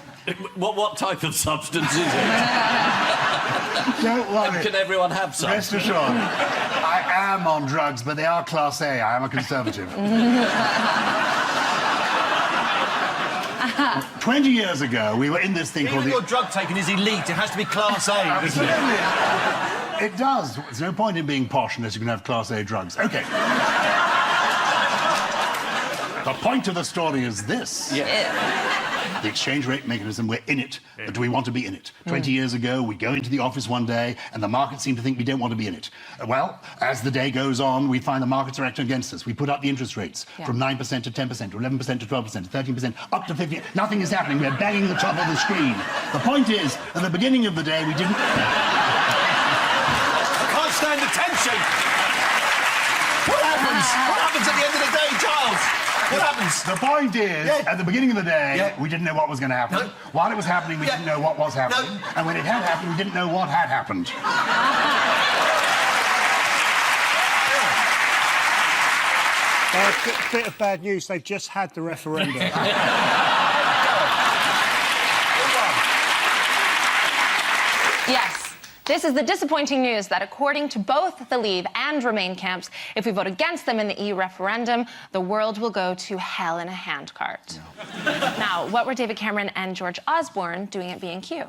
E: What type of substance is it?
O: Don't worry.
E: Can everyone have some?
O: Rest assured, I am on drugs, but they are Class A. I am a Conservative. 20 years ago, we were in this thing called...
B: Even your drug taking is elite. It has to be Class A, doesn't it?
O: Absolutely. It does. There's no point in being posh unless you can have Class A drugs. OK. The point of the story is this. The exchange rate mechanism, we're in it, but do we want to be in it? 20 years ago, we go into the office one day, and the markets seem to think we don't want to be in it. Well, as the day goes on, we find the markets are acting against us. We put up the interest rates from 9% to 10%, to 11% to 12%, to 13%, up to 50%. Nothing is happening. We're banging the top of the screen. The point is, at the beginning of the day, we didn't...
B: I can't stand the tension. What happens? What happens at the end of the day, Giles? What happens?
O: The point is, at the beginning of the day, we didn't know what was going to happen.
B: No.
O: While it was happening, we didn't know what was happening.
B: No.
O: And when it had happened, we didn't know what had happened.
F: Bit of bad news. They've just had the referendum.
N: Yes. This is the disappointing news that, according to both the Leave and Remain camps, if we vote against them in the EU referendum, the world will go to hell in a handcart. Now, what were David Cameron and George Osborne doing at B&Q?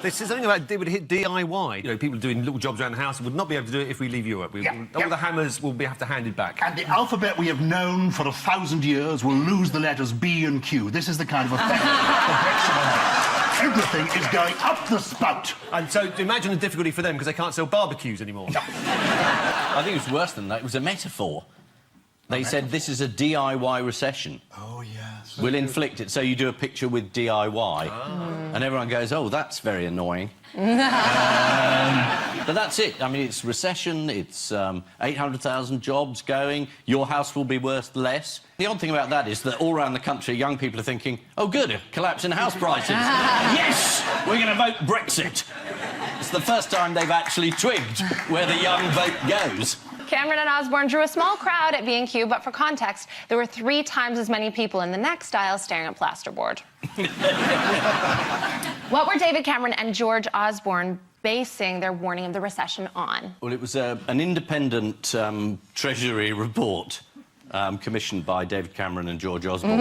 B: They said something about it would hit DIY. You know, people doing little jobs around the house would not be able to do it if we leave Europe. All the hammers will have to hand it back.
O: And the alphabet we have known for 1,000 years will lose the letters B and Q. This is the kind of effect the Brexit will have. Everything is going up the spout.
B: And so imagine the difficulty for them because they can't sell barbecues anymore.
E: I think it was worse than that. It was a metaphor. They said this is a DIY recession.
O: Oh, yes.
E: We'll inflict it. So you do a picture with DIY, and everyone goes, oh, that's very annoying. But that's it. I mean, it's recession, it's 800,000 jobs going, your house will be worth less. The odd thing about that is that all around the country, young people are thinking, oh, good, a collapse in house prices. Yes, we're going to vote Brexit. It's the first time they've actually twigged where the young vote goes.
N: Cameron and Osborne drew a small crowd at B&Q, but for context, there were 3 times as many people in the next aisle staring at plasterboard. What were David Cameron and George Osborne basing their warning of the recession on?
E: Well, it was an independent Treasury report commissioned by David Cameron and George Osborne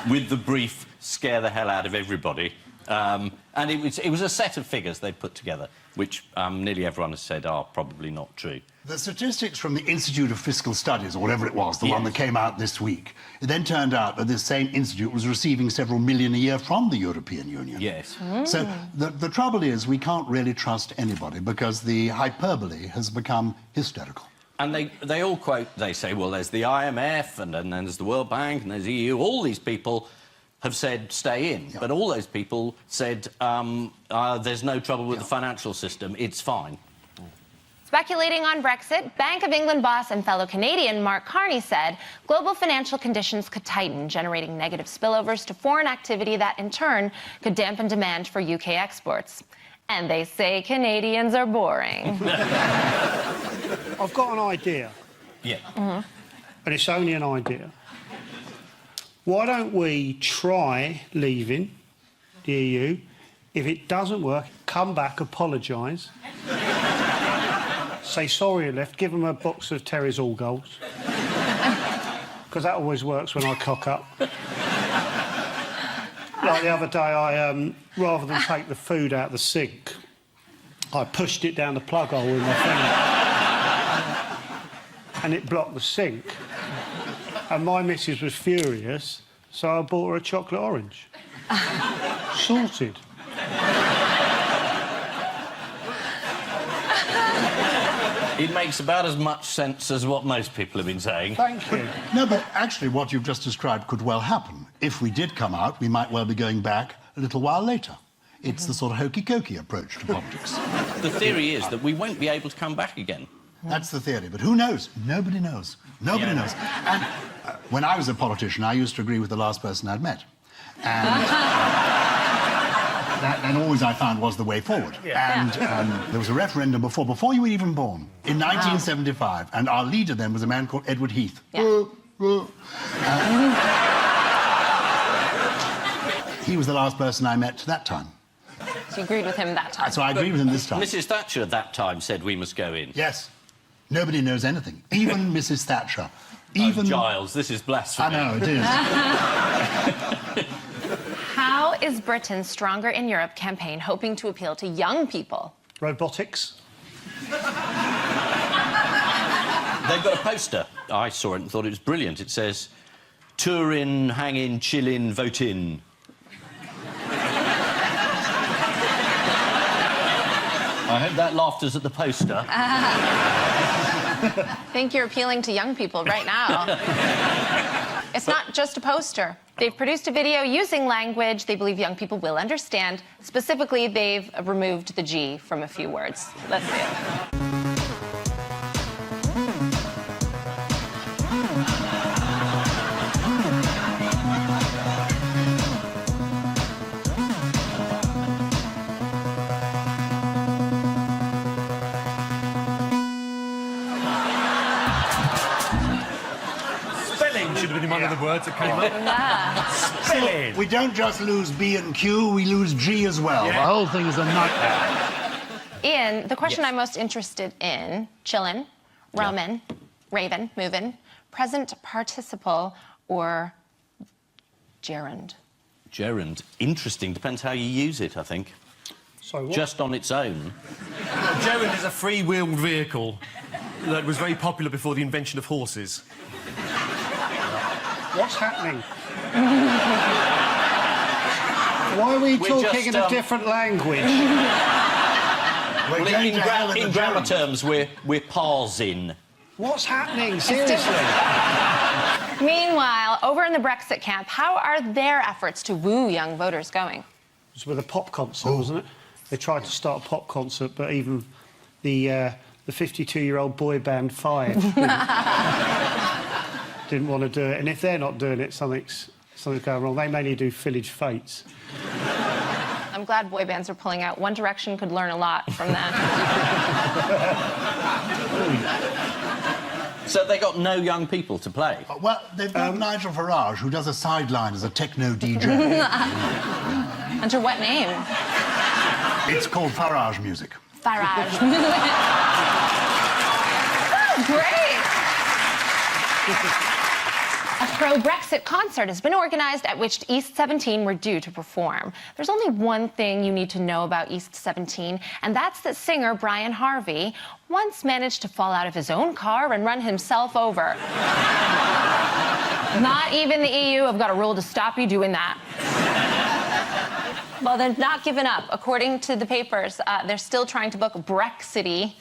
E: with the brief, scare the hell out of everybody. And it was a set of figures they'd put together, which nearly everyone has said are probably not true.
O: The statistics from the Institute of Fiscal Studies, or whatever it was, the one that came out this week, it then turned out that this same institute was receiving several million a year from the European Union.
E: Yes.
O: So the trouble is we can't really trust anybody because the hyperbole has become hysterical.
E: And they all quote, they say, well, there's the IMF, and then there's the World Bank, and there's the EU. All these people have said stay in, but all those people said there's no trouble with the financial system, it's fine.
N: Speculating on Brexit, Bank of England boss and fellow Canadian Mark Carney said global financial conditions could tighten, generating negative spillovers to foreign activity that, in turn, could dampen demand for UK exports. And they say Canadians are boring.
F: I've got an idea.
E: Yeah.
F: But it's only an idea. Why don't we try leaving the EU? If it doesn't work, come back, apologise. Say sorry you left, give them a box of Terry's All Goals. Because that always works when I cock up. Like the other day, I, rather than take the food out of the sink, I pushed it down the plug hole with my finger. And it blocked the sink. And my missus was furious, so I bought her a chocolate orange. Sorted.
E: It makes about as much sense as what most people have been saying.
O: Thank you. No, but actually what you've just described could well happen. If we did come out, we might well be going back a little while later. It's the sort of hokey-cokey approach to politics.
E: The theory is that we won't be able to come back again.
O: That's the theory, but who knows? Nobody knows. Nobody knows. And when I was a politician, I used to agree with the last person I'd met. And that always I found was the way forward. And there was a referendum before you were even born, in 1975, and our leader then was a man called Edward Heath. He was the last person I met that time.
N: So you agreed with him that time?
O: So I agreed with him this time.
E: Mrs Thatcher at that time said we must go in.
O: Yes. Nobody knows anything. Even Mrs Thatcher. Even...
E: Oh, Giles, this is blasphemy.
O: I know, it is.
N: How is Britain's Stronger in Europe campaign hoping to appeal to young people?
H: Robotics.
E: They've got a poster. I saw it and thought it was brilliant. It says, tour in, hang in, chill in, vote in. I hope that laughter's at the poster.
N: I think you're appealing to young people right now. It's not just a poster. They've produced a video using language they believe young people will understand. Specifically, they've removed the G from a few words. Let's see it.
H: Should have been one of the words that came up. Spelling.
O: We don't just lose B and Q, we lose G as well. The whole thing is a nightmare.
N: Ian, the question I'm most interested in, chillin', roamin', ravin', movin', present participle or gerund?
E: Gerund. Interesting. Depends how you use it, I think.
H: Sorry, what?
E: Just on its own.
B: Gerund is a free-wheeled vehicle that was very popular before the invention of horses.
H: What's happening? Why are we talking in a different language?
E: Well, in grammar terms, we're parsing.
H: What's happening? Seriously?
N: Meanwhile, over in the Brexit camp, how are their efforts to woo young voters going?
H: It was with a pop concert, wasn't it? They tried to start a pop concert, but even the 52-year-old boy band Five didn't want to do it. And if they're not doing it, something's going wrong. They mainly do Village Fates.
N: I'm glad boy bands are pulling out. One Direction could learn a lot from that.
E: So they got no young people to play?
O: Well, they've got Nigel Farage, who does a sideline as a techno DJ.
N: Under what name?
O: It's called Farage music.
N: Farage. Oh, great! A pro-Brexit concert has been organised at which East 17 were due to perform. There's only one thing you need to know about East 17, and that's that singer Brian Harvey once managed to fall out of his own car and run himself over. Not even the EU have got a rule to stop you doing that. Well, they're not giving up. According to the papers, they're still trying to book Brexity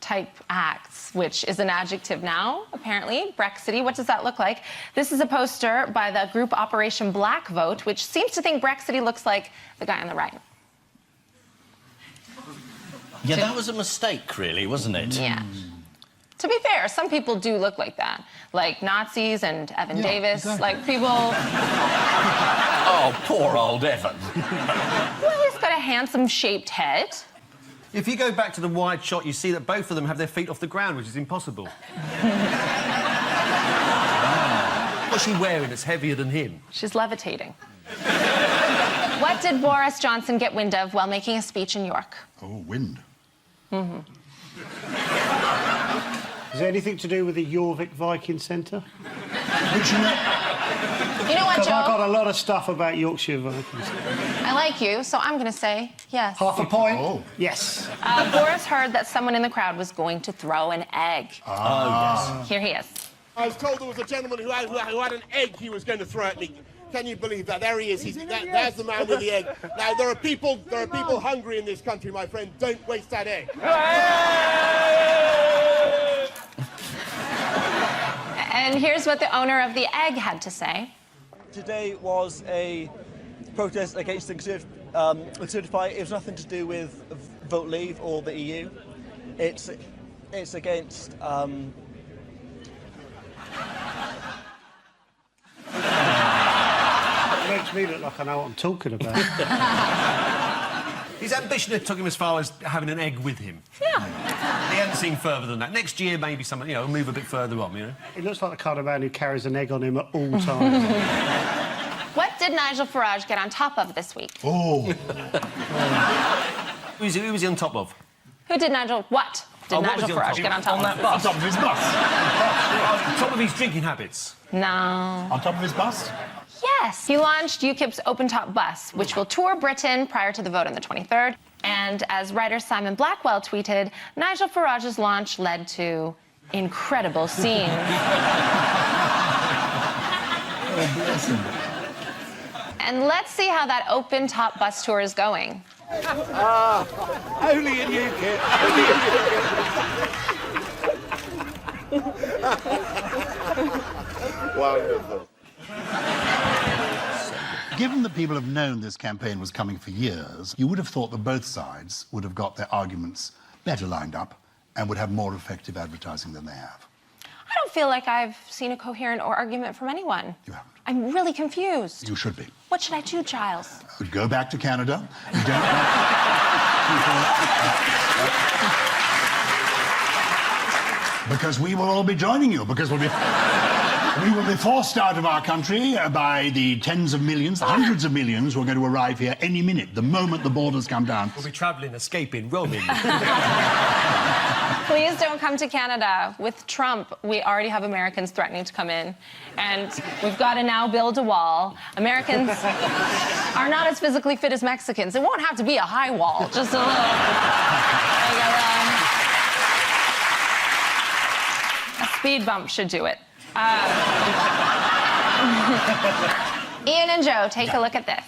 N: type acts, which is an adjective now, apparently. Brexity, what does that look like? This is a poster by the group Operation Black Vote, which seems to think Brexity looks like the guy on the right.
E: Yeah, that was a mistake, really, wasn't it?
N: Yeah. To be fair, some people do look like that. Like Nazis and Evan Davis.
O: Exactly.
N: Like people...
E: Oh, poor old Evan.
N: Well, he's got a handsome-shaped head.
B: If you go back to the wide shot, you see that both of them have their feet off the ground, which is impossible. What's she wearing that's heavier than him?
N: She's levitating. What did Boris Johnson get wind of while making a speech in York?
O: Oh, wind.
N: Mm-hmm.
H: Is it anything to do with the Jorvik Viking Centre?
O: Which you know...
N: You know what,
H: Because
N: Joe?
H: I've got a lot of stuff about Yorkshire Vikings.
N: I like you, so I'm going to say yes.
H: Half a point?
O: Oh.
H: Yes.
N: Boris heard that someone in the crowd was going to throw an egg.
E: Oh,
N: Here he is.
P: I was told there was a gentleman who had an egg he was going to throw at me. Can you believe that? There he is. There's the man with the egg. Now, there are people hungry in this country, my friend. Don't waste that egg.
N: And here's what the owner of the egg had to say.
Q: Today was a protest against the Certify. It was nothing to do with Vote Leave or the EU. It's against...
H: It makes me look like I know what I'm talking about.
B: His ambition took him as far as having an egg with him.
N: Yeah.
B: He hadn't seen further than that. Next year, maybe someone, you know, move a bit further on, you know?
H: He looks like the kind of man who carries an egg on him at all times.
N: What did Nigel Farage get on top of this week?
O: Oh.
B: Who was he on top of?
N: Who did Nigel... What did Nigel Farage get on top of?
B: On that bus?
O: On top of his bus.
B: On top of his drinking habits?
N: No.
O: On top of his bus?
N: Yes. He launched UKIP's open-top bus, which will tour Britain prior to the vote on the 23rd. And as writer Simon Blackwell tweeted, Nigel Farage's launch led to incredible scenes.
O: Oh, bless him.
N: And let's see how that open-top bus tour is going.
P: Only in UKIP. Only in UKIP. Wonderful.
O: Given that people have known this campaign was coming for years, you would have thought that both sides would have got their arguments better lined up and would have more effective advertising than they have.
N: I don't feel like I've seen a coherent argument from anyone.
O: You haven't.
N: I'm really confused.
O: You should be.
N: What should I do, Giles?
O: Go back to Canada. You don't because we will all be joining you, because we will be forced out of our country by the tens of millions, the hundreds of millions who are going to arrive here any minute, the moment the borders come down.
B: We'll be travelling, escaping, roaming.
N: Please don't come to Canada. With Trump, we already have Americans threatening to come in. And we've got to now build a wall. Americans are not as physically fit as Mexicans. It won't have to be a high wall, just a little... a speed bump should do it. Ian and Joe, take a look at this.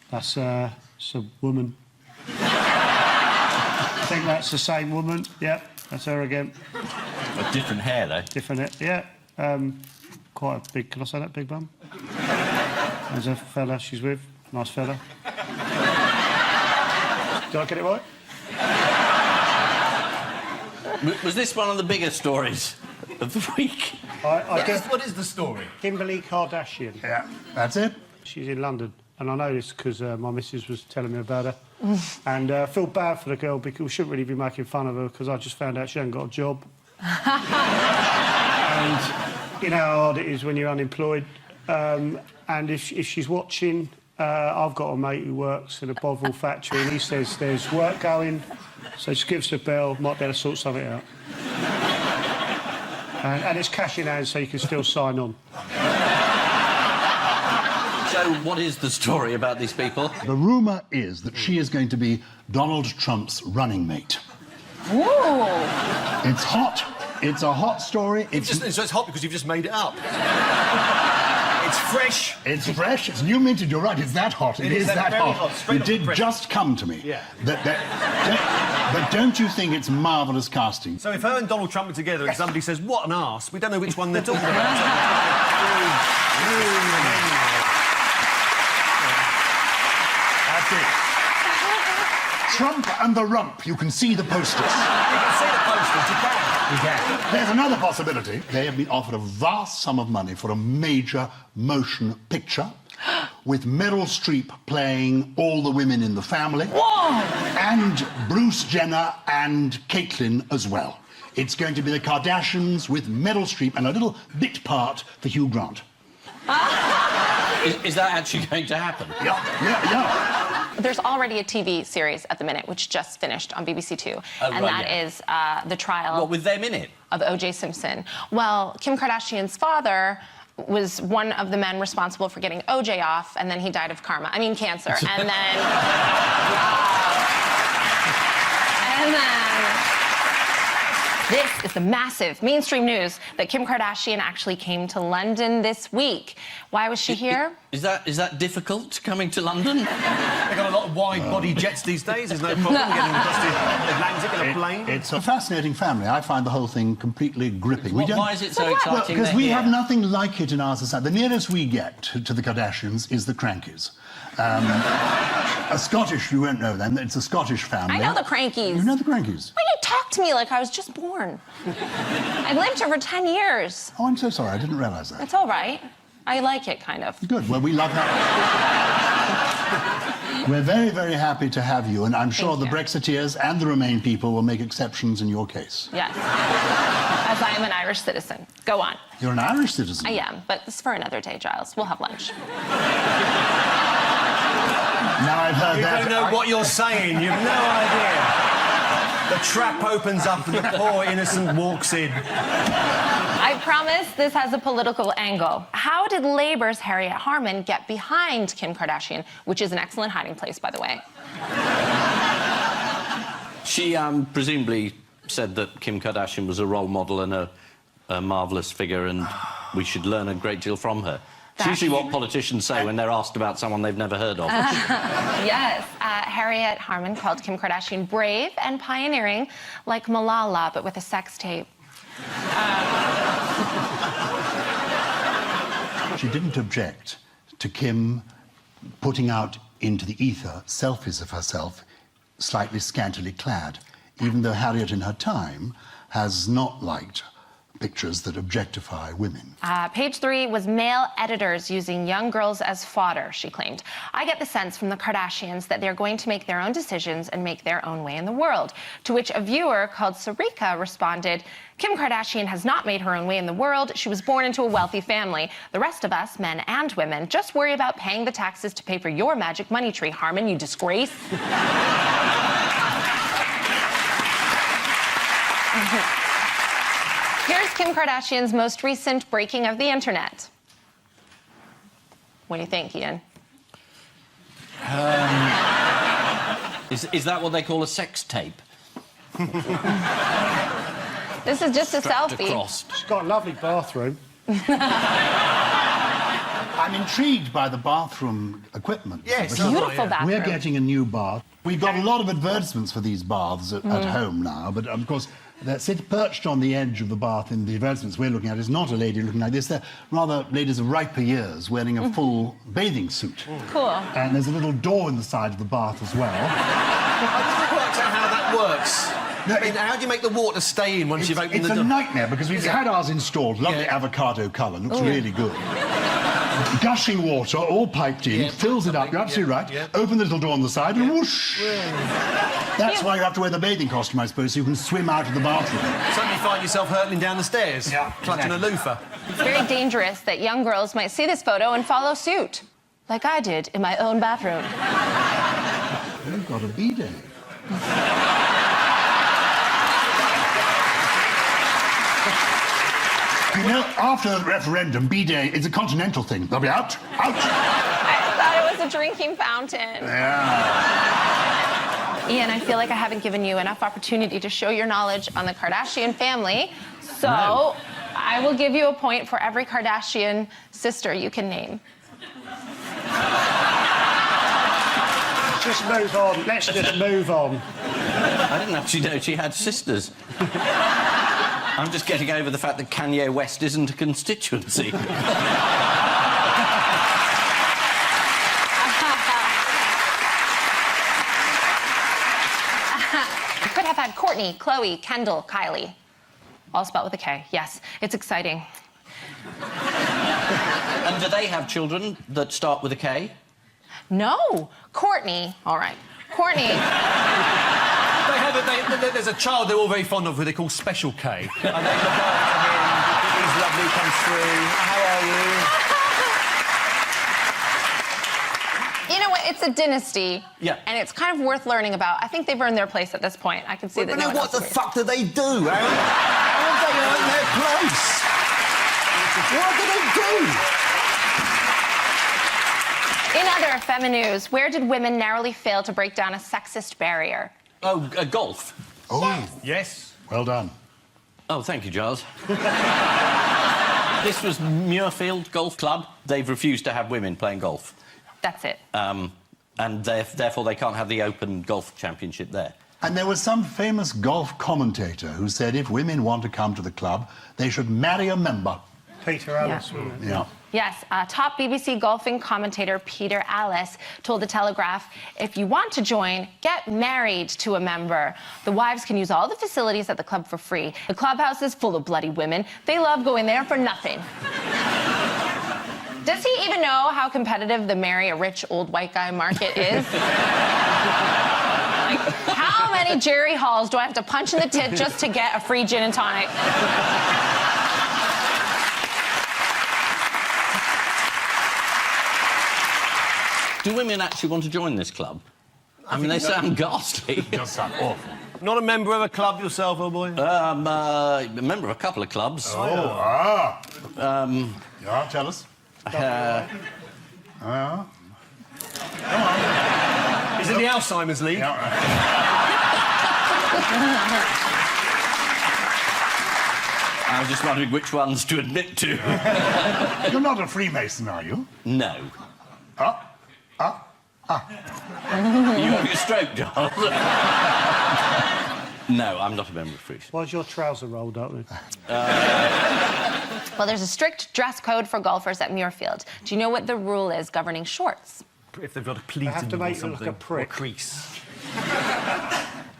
H: That's a woman. I think that's the same woman. Yeah, that's her again.
E: A different hair, though.
H: Different hair, yeah. Quite a big... Can I say that, big bum? There's a fella she's with. Nice fella. Did I get it right?
E: Was this one of the bigger stories of the week?
B: What is the story?
H: Kimberly Kardashian.
O: Yeah, that's it.
H: She's in London, and I know this because my missus was telling me about her. And I feel bad for the girl because we shouldn't really be making fun of her because I just found out she hasn't got a job. And you know how hard it is when you're unemployed. And if she's watching, I've got a mate who works in a Bovril factory and he says there's work going, so just give us a bell, might be able to sort something out. And it's cash in hand, so you can still sign on.
E: So, what is the story about these people?
O: The rumour is that she is going to be Donald Trump's running mate.
N: Ooh.
O: It's hot. It's a hot story.
B: So it's hot because you've just made it up. It's fresh.
O: It's fresh. It's new minted. You're right. It's that hot. It is that hot. It did just come to me.
B: Yeah.
O: But don't you think it's marvellous casting?
B: So if her and Donald Trump are together and somebody says, what an arse, we don't know which one they're talking about.
O: That's it. Trump and the rump. You can see the posters.
B: You can see the posters. You can.
O: There's another possibility. They have been offered a vast sum of money for a major motion picture with Meryl Streep playing all the women in the family.
N: Whoa!
O: And Bruce Jenner and Caitlyn as well. It's going to be the Kardashians with Meryl Streep and a little bit part for Hugh Grant.
E: Is that actually going to happen?
O: Yeah.
N: There's already a TV series at the minute which just finished on BBC Two, and that is the trial.
E: What, with them in it?
N: Of O.J. Simpson. Well, Kim Kardashian's father was one of the men responsible for getting O.J. off, and then he died of cancer, and then. This is the massive mainstream news that Kim Kardashian actually came to London this week. Why was she here?
E: Is that difficult, coming to London?
B: They've got a lot of wide-body jets these days. There's no problem getting across the Atlantic in a plane.
O: It's a fascinating family. I find the whole thing completely gripping.
E: Why is it so exciting?
O: Because we have nothing like it in our society. The nearest we get to the Kardashians is the Crankies. A Scottish, you won't know them, it's a Scottish family.
N: I know the Crankies.
O: You know the Crankies?
N: Why do you talk to me like I was just born? I lived here for 10 years.
O: Oh, I'm so sorry, I didn't realise that.
N: It's all right. I like it, kind of.
O: Good, well, we love that. We're very, very happy to have you, and I'm sure the Brexiteers and the Remain people will make exceptions in your case.
N: Yes. As I am an Irish citizen. Go on.
O: You're an Irish citizen?
N: I am, but this is for another day, Giles. We'll have lunch.
O: Now I've heard
B: you
O: that...
B: You don't know what you're saying. You've no idea. The trap opens up and the poor innocent walks in.
N: I promise this has a political angle. How did Labour's Harriet Harman get behind Kim Kardashian, which is an excellent hiding place, by the way?
E: She presumably said that Kim Kardashian was a role model and a marvellous figure, and we should learn a great deal from her. It's usually what politicians say when they're asked about someone they've never heard of.
N: Yes. Harriet Harman called Kim Kardashian brave and pioneering, like Malala, but with a sex tape.
O: She didn't object to Kim putting out into the ether selfies of herself slightly scantily clad, even though Harriet in her time has not liked pictures that objectify women.
N: Page 3 was male editors using young girls as fodder, she claimed. I get the sense from the Kardashians that they're going to make their own decisions and make their own way in the world. To which a viewer called Sarika responded, Kim Kardashian has not made her own way in the world. She was born into a wealthy family. The rest of us, men and women, just worry about paying the taxes to pay for your magic money tree, Harman, you disgrace. Here's Kim Kardashian's most recent breaking of the internet. What do you think, Ian?
E: Is that what they call a sex tape?
N: This is just a selfie.
H: She's got a lovely bathroom.
O: I'm intrigued by the bathroom equipment.
H: Yes,
N: beautiful bathroom.
O: We're getting a new bath. We've got a lot of advertisements for these baths at home now, but of course, perched on the edge of the bath in the advertisements we're looking at is not a lady looking like this. They're rather ladies of riper years wearing a full bathing suit.
N: Cool.
O: And there's a little door in the side of the bath as well.
B: I never worked out how that works.
O: No,
B: I mean, how do you make the water stay in once you've opened the door?
O: It's a nightmare, because we've had ours installed. Lovely avocado colour, looks really good. Gushing water, all piped in, fills it up, you're absolutely right. Open the little door on the side and whoosh! That's why you have to wear the bathing costume, I suppose, so you can swim out of the bathroom.
B: Suddenly you find yourself hurtling down the stairs, clutching a loofah.
N: It's very dangerous that young girls might see this photo and follow suit, like I did in my own bathroom.
O: You've got a bidet. You know, after the referendum, bidet is a continental thing. They'll be out.
N: I thought it was a drinking fountain.
O: Yeah.
N: Ian, I feel like I haven't given you enough opportunity to show your knowledge on the Kardashian family, so I will give you a point for every Kardashian sister you can name.
H: Let's just move on. Let's just move on.
E: I didn't actually know she had sisters. I'm just getting over the fact that Kanye West isn't a constituency.
N: You could have had Kourtney, Khloe, Kendall, Kylie. All spelled with a K. Yes, it's exciting.
E: And do they have children that start with a K?
N: No. Kourtney. All right. Kourtney.
B: There's a child they're all very fond of who they call Special K. And they look after him, he's lovely, comes through. How are you?
N: You know what? It's a dynasty.
B: Yeah.
N: And it's kind of worth learning about. I think they've earned their place at this point. I can see that.
B: But what the fuck do they do, Aaron? How have they earned their place? What do they do?
N: In other Femi-news, where did women narrowly fail to break down a sexist barrier?
E: Oh, golf.
O: Oh.
B: Yes.
O: Well done.
E: Oh, thank you, Giles. This was Muirfield Golf Club. They've refused to have women playing golf.
N: That's it.
E: And therefore they can't have the Open Golf Championship there.
O: And there was some famous golf commentator who said if women want to come to the club, they should marry a member.
H: Peter Allis, wasn't it?
O: Yeah.
N: Yes, top BBC golfing commentator Peter Allis told The Telegraph, if you want to join, get married to a member. The wives can use all the facilities at the club for free. The clubhouse is full of bloody women. They love going there for nothing. Does he even know how competitive the marry a rich old white guy market is? Like, how many Jerry Halls do I have to punch in the tit just to get a free gin and tonic?
E: Do women actually want to join this club? I mean, they sound ghastly.
O: They just sound awful.
B: Not a member of a club yourself, old boy?
E: A member of a couple of clubs.
O: Yeah, tell us.
B: Is it the Alzheimer's League?
E: I was just wondering which ones to admit to.
O: You're not a Freemason, are you?
E: No. You having a stroke, Giles? No, I'm not a member of Freemason.
H: Why's your trouser rolled up then?
N: Well, there's a strict dress code for golfers at Muirfield. Do you know what the rule is governing shorts?
B: If they've got a pleat
H: have
B: in
H: to
B: them or
H: make it look
B: something.
H: a prick.
B: Or a crease.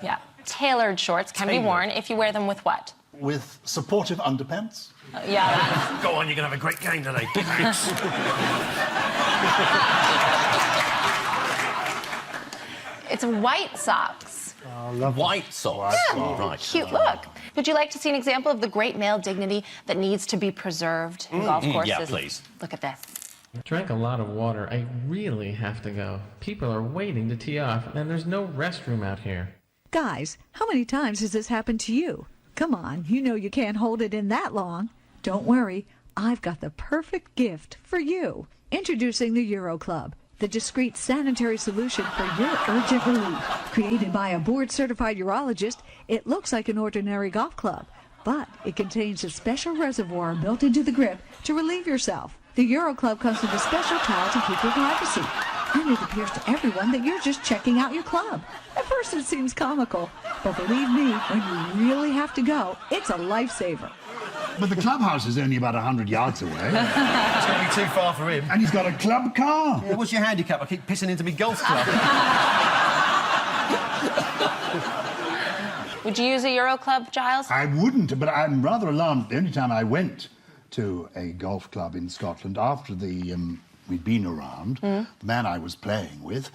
N: Yeah. Tailored shorts can be worn if you wear them with what?
O: With supportive underpants?
N: Yeah.
B: Go on, you're going to have a great game today.
N: It's white socks.
H: Oh, I love
E: White socks.
N: Yeah.
E: Right.
N: Cute look. Would you like to see an example of the great male dignity that needs to be preserved in golf courses?
E: Yeah, please.
N: Look at this.
R: I drank a lot of water. I really have to go. People are waiting to tee off, and there's no restroom out here.
S: Guys, how many times has this happened to you? Come on, you know you can't hold it in that long. Don't worry, I've got the perfect gift for you. Introducing the Euro Club, the discreet sanitary solution for your urgent relief. Created by a board-certified urologist, it looks like an ordinary golf club, but it contains a special reservoir built into the grip to relieve yourself. The Euro Club comes with a special towel to keep your privacy. And it appears to everyone that you're just checking out your club. At first it seems comical, but believe me, when you really have to go, it's a lifesaver.
O: But the clubhouse is only about 100 yards away.
B: It's going to be too far for him.
O: And he's got a club car.
B: Yeah, what's your handicap? I keep pissing into my golf club.
N: Would you use a Euro Club, Giles?
O: I wouldn't, but I'm rather alarmed. The only time I went to a golf club in Scotland after we'd been around, the man I was playing with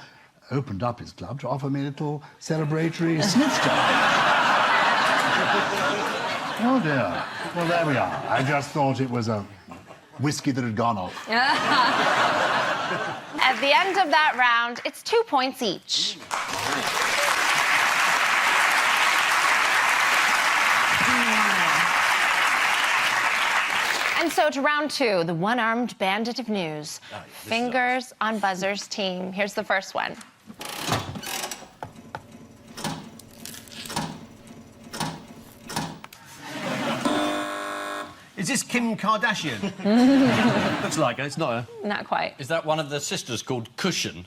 O: opened up his club to offer me a little celebratory snitch. Oh, dear. Well, there we are. I just thought it was a whiskey that had gone off.
N: At the end of that round, it's 2 points each. And so to round two, the one-armed bandit of news. Fingers on Buzzer's team. Here's the first one.
B: Is this Kim Kardashian? Looks like her, it's not her.
N: Not quite.
E: Is that one of the sisters called Cushion?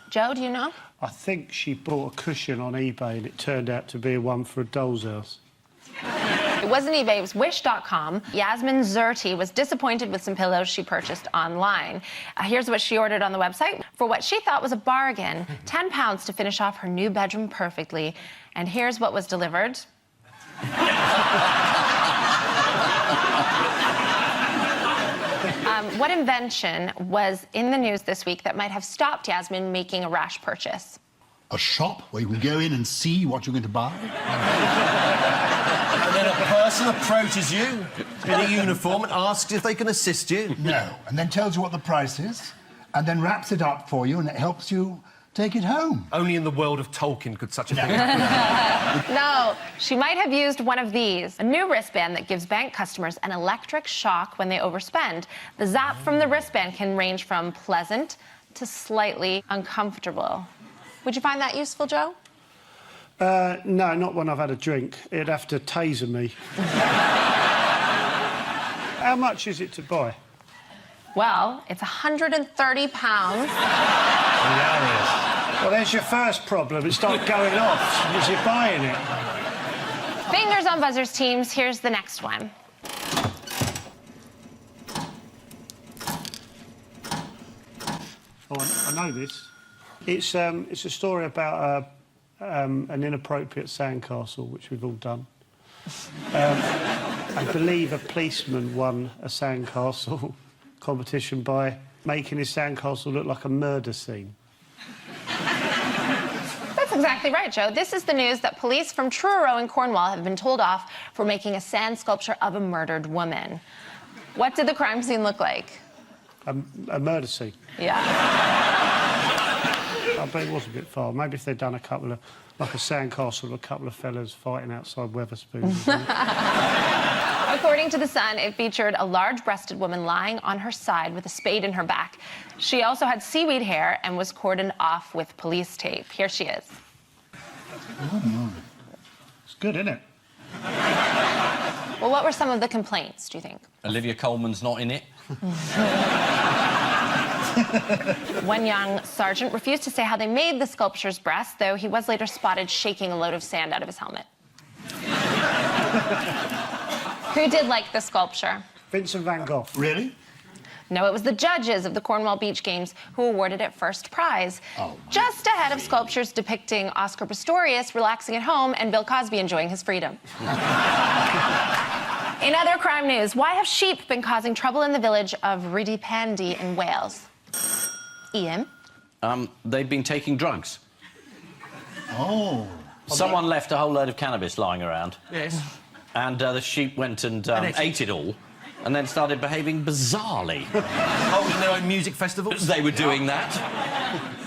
N: Joe, do you know?
H: I think she bought a cushion on eBay and it turned out to be one for a doll's house.
N: It wasn't eBay, it was Wish.com. Yasmin Zerti was disappointed with some pillows she purchased online. Here's what she ordered on the website for what she thought was a bargain, £10 to finish off her new bedroom perfectly. And here's what was delivered. What invention was in the news this week that might have stopped Yasmin making a rash purchase?
O: A shop where you can go in and see what you're going to buy?
B: And then a person approaches you in a uniform and asks if they can assist you?
O: No, and then tells you what the price is, and then wraps it up for you, and it helps you take it home.
B: Only in the world of Tolkien could such a thing happen.
N: No, she might have used one of these, a new wristband that gives bank customers an electric shock when they overspend. The zap from the wristband can range from pleasant to slightly uncomfortable. Would you find that useful, Joe?
H: No, not when I've had a drink. It'd have to taser me. How much is it to buy?
N: Well, it's £130.
H: Well, there's your first problem. It's not going off as you're buying it.
N: Fingers on buzzers, teams. Here's the next one.
H: Oh, I know this. It's a story about an inappropriate sandcastle, which we've all done. I believe a policeman won a sandcastle competition by making his sandcastle look like a murder scene.
N: That's exactly right, Joe. This is the news that police from Truro in Cornwall have been told off for making a sand sculpture of a murdered woman. What did the crime scene look like?
H: A murder scene.
N: Yeah.
H: I bet it was a bit far. Maybe if they'd done a couple of, like a sandcastle with a couple of fellas fighting outside Wetherspoons.
N: According to The Sun, it featured a large-breasted woman lying on her side with a spade in her back. She also had seaweed hair and was cordoned off with police tape. Here she is.
O: Oh,
H: it's good, isn't it?
N: Well, what were some of the complaints, do you think?
E: Olivia Colman's not in it.
N: One young sergeant refused to say how they made the sculpture's breast, though he was later spotted shaking a load of sand out of his helmet. Who did like the sculpture?
H: Vincent van Gogh.
O: Really?
N: No, it was the judges of the Cornwall Beach Games who awarded it first prize.
O: Oh.
N: Just ahead of sculptures depicting Oscar Pistorius relaxing at home and Bill Cosby enjoying his freedom. In other crime news, why have sheep been causing trouble in the village of Rhydypandy in Wales? Ian?
E: They've been taking drugs.
O: Oh.
E: Someone left a whole load of cannabis lying around.
B: Yes.
E: And the sheep went and ate it all, and then started behaving bizarrely.
B: Holding their own music festivals?
E: They were doing that.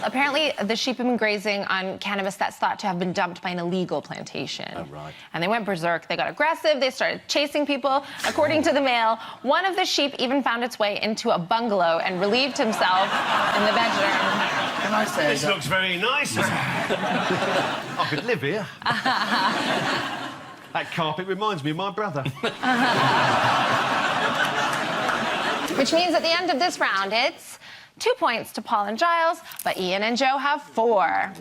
N: Apparently, the sheep have been grazing on cannabis that's thought to have been dumped by an illegal plantation.
E: Oh, right.
N: And they went berserk. They got aggressive. They started chasing people. According to the Mail, one of the sheep even found its way into a bungalow and relieved himself in the bedroom.
O: Can I say
B: This looks very nice. I could live here. That carpet reminds me of my brother.
N: Which means at the end of this round, it's 2 points to Paul and Giles, but Ian and Joe have 4.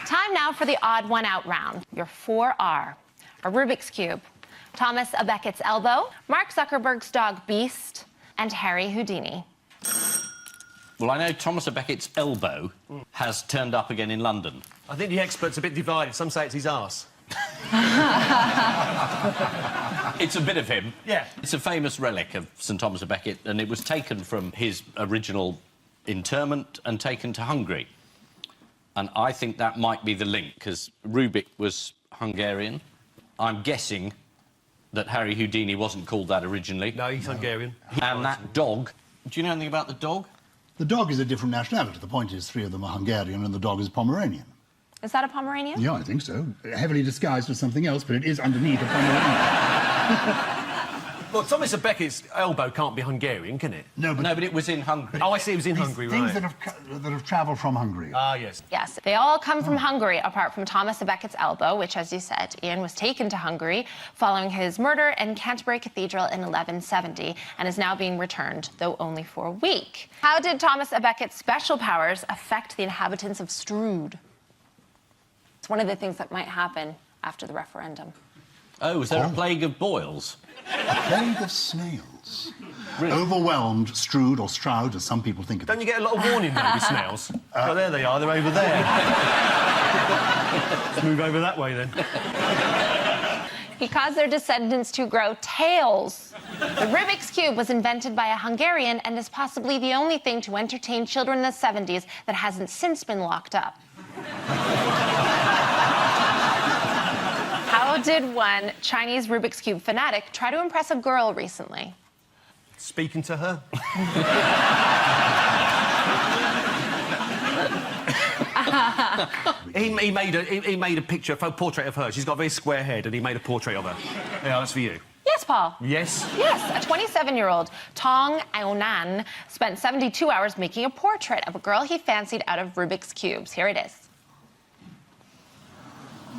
N: Time now for the odd one out round. Your 4 are a Rubik's Cube, Thomas à Beckett's elbow, Mark Zuckerberg's dog Beast, and Harry Houdini.
E: Well, I know Thomas à Beckett's elbow has turned up again in London.
B: I think the experts are a bit divided. Some say it's his arse.
E: It's a bit of him.
B: Yeah.
E: It's a famous relic of St Thomas à Becket, and it was taken from his original interment and taken to Hungary. And I think that might be the link, because Rubik was Hungarian. I'm guessing that Harry Houdini wasn't called that originally.
B: No, he's Hungarian.
E: And that dog... Do you know anything about the dog?
O: The dog is a different nationality. The point is 3 of them are Hungarian and the dog is Pomeranian.
N: Is that a Pomeranian?
O: Yeah, I think so. Heavily disguised as something else, but it is underneath a Pomeranian.
B: Well, Thomas à Beckett's elbow can't be Hungarian, can it?
O: No,
E: but it was in Hungary.
B: Oh, I see, it was in Hungary,
O: Things
B: right.
O: that have travelled from Hungary.
B: Ah, yes.
N: Yes, they all come from Hungary, apart from Thomas à Beckett's elbow, which, as you said, Ian was taken to Hungary following his murder in Canterbury Cathedral in 1170 and is now being returned, though only for a week. How did Thomas à Beckett's special powers affect the inhabitants of Strood? It's one of the things that might happen after the referendum.
E: Oh, was there a plague of boils?
O: A plague of snails. Really? Overwhelmed, Strood, or Stroud, as some people think of it.
B: Don't you get a lot of warning, though, with snails? Oh, there they are. They're over there. Let's move over that way, then.
N: He caused their descendants to grow tails. The Rubik's Cube was invented by a Hungarian and is possibly the only thing to entertain children in the 70s that hasn't since been locked up. How did one Chinese Rubik's Cube fanatic try to impress a girl recently?
B: Speaking to her. he made a picture, a portrait of her. She's got a very square head, and he made a portrait of her. Yeah, that's for you.
N: Yes, Yes, Paul.
B: Yes.
N: Yes, a 27-year-old, Tong Aonan, spent 72 hours making a portrait of a girl he fancied out of Rubik's Cubes. Here it is.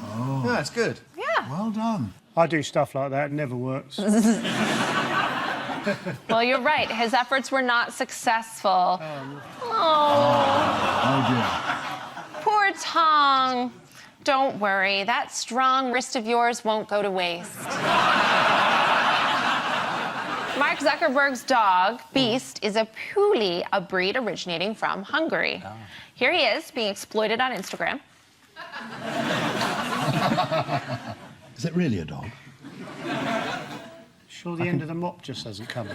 B: Oh, that's good.
N: Yeah.
O: Well done.
H: I do stuff like that, it never works.
N: Well, you're right. His efforts were not successful.
O: Oh, dear.
N: Poor Tong. Don't worry. That strong wrist of yours won't go to waste. Mark Zuckerberg's dog, Beast, is a Puli, a breed originating from Hungary.
O: Oh.
N: Here he is, being exploited on Instagram.
O: Is it really a dog?
H: Sure the end of the mop just hasn't come.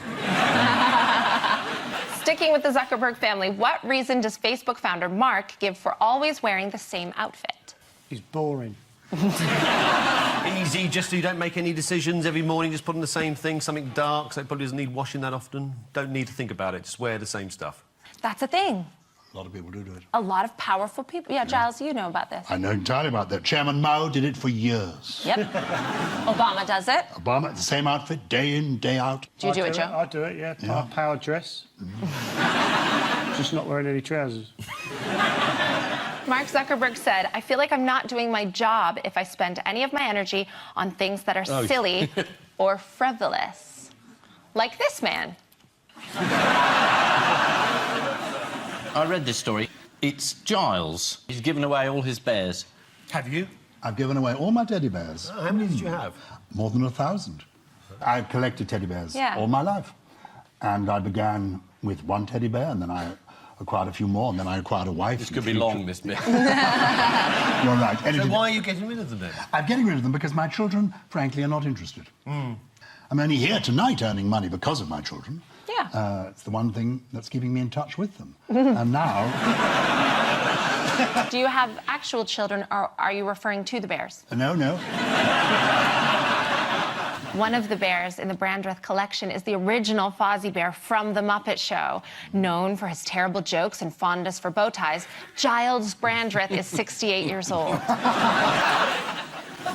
N: Sticking with the Zuckerberg family, what reason does Facebook founder Mark give for always wearing the same outfit?
H: He's boring.
B: Easy, just so you don't make any decisions every morning, just put on the same thing, something dark, so it probably doesn't need washing that often. Don't need to think about it, just wear the same stuff.
N: That's a thing.
O: A lot of people do it.
N: A lot of powerful people. Yeah, Giles, you know about this.
O: I know entirely about that. Chairman Mao did it for years.
N: Yep. Obama does it.
O: Obama, the same outfit, day in, day out.
N: Do you do it, Joe?
H: I do it, yeah.
O: Yeah.
H: Power dress. Just not wearing any trousers.
N: Mark Zuckerberg said, I feel like I'm not doing my job if I spend any of my energy on things that are silly or frivolous. Like this man.
E: I read this story. It's Giles. He's given away all his bears.
B: Have you?
O: I've given away all my teddy bears.
B: Oh, how many did you have?
O: More than 1,000. I've collected teddy bears all my life. And I began with one teddy bear, and then I acquired a few more, and then I acquired a wife.
E: This could be long, this bit.
O: You're right.
B: So why are you getting rid of them then?
O: I'm getting rid of them because my children, frankly, are not interested. I'm only here tonight earning money because of my children.
N: Yeah.
O: It's the one thing that's keeping me in touch with them. And now...
N: Do you have actual children, or are you referring to the bears?
O: No.
N: One of the bears in the Brandreth collection is the original Fozzie Bear from The Muppet Show. Known for his terrible jokes and fondness for bow ties, Giles Brandreth is 68 years old.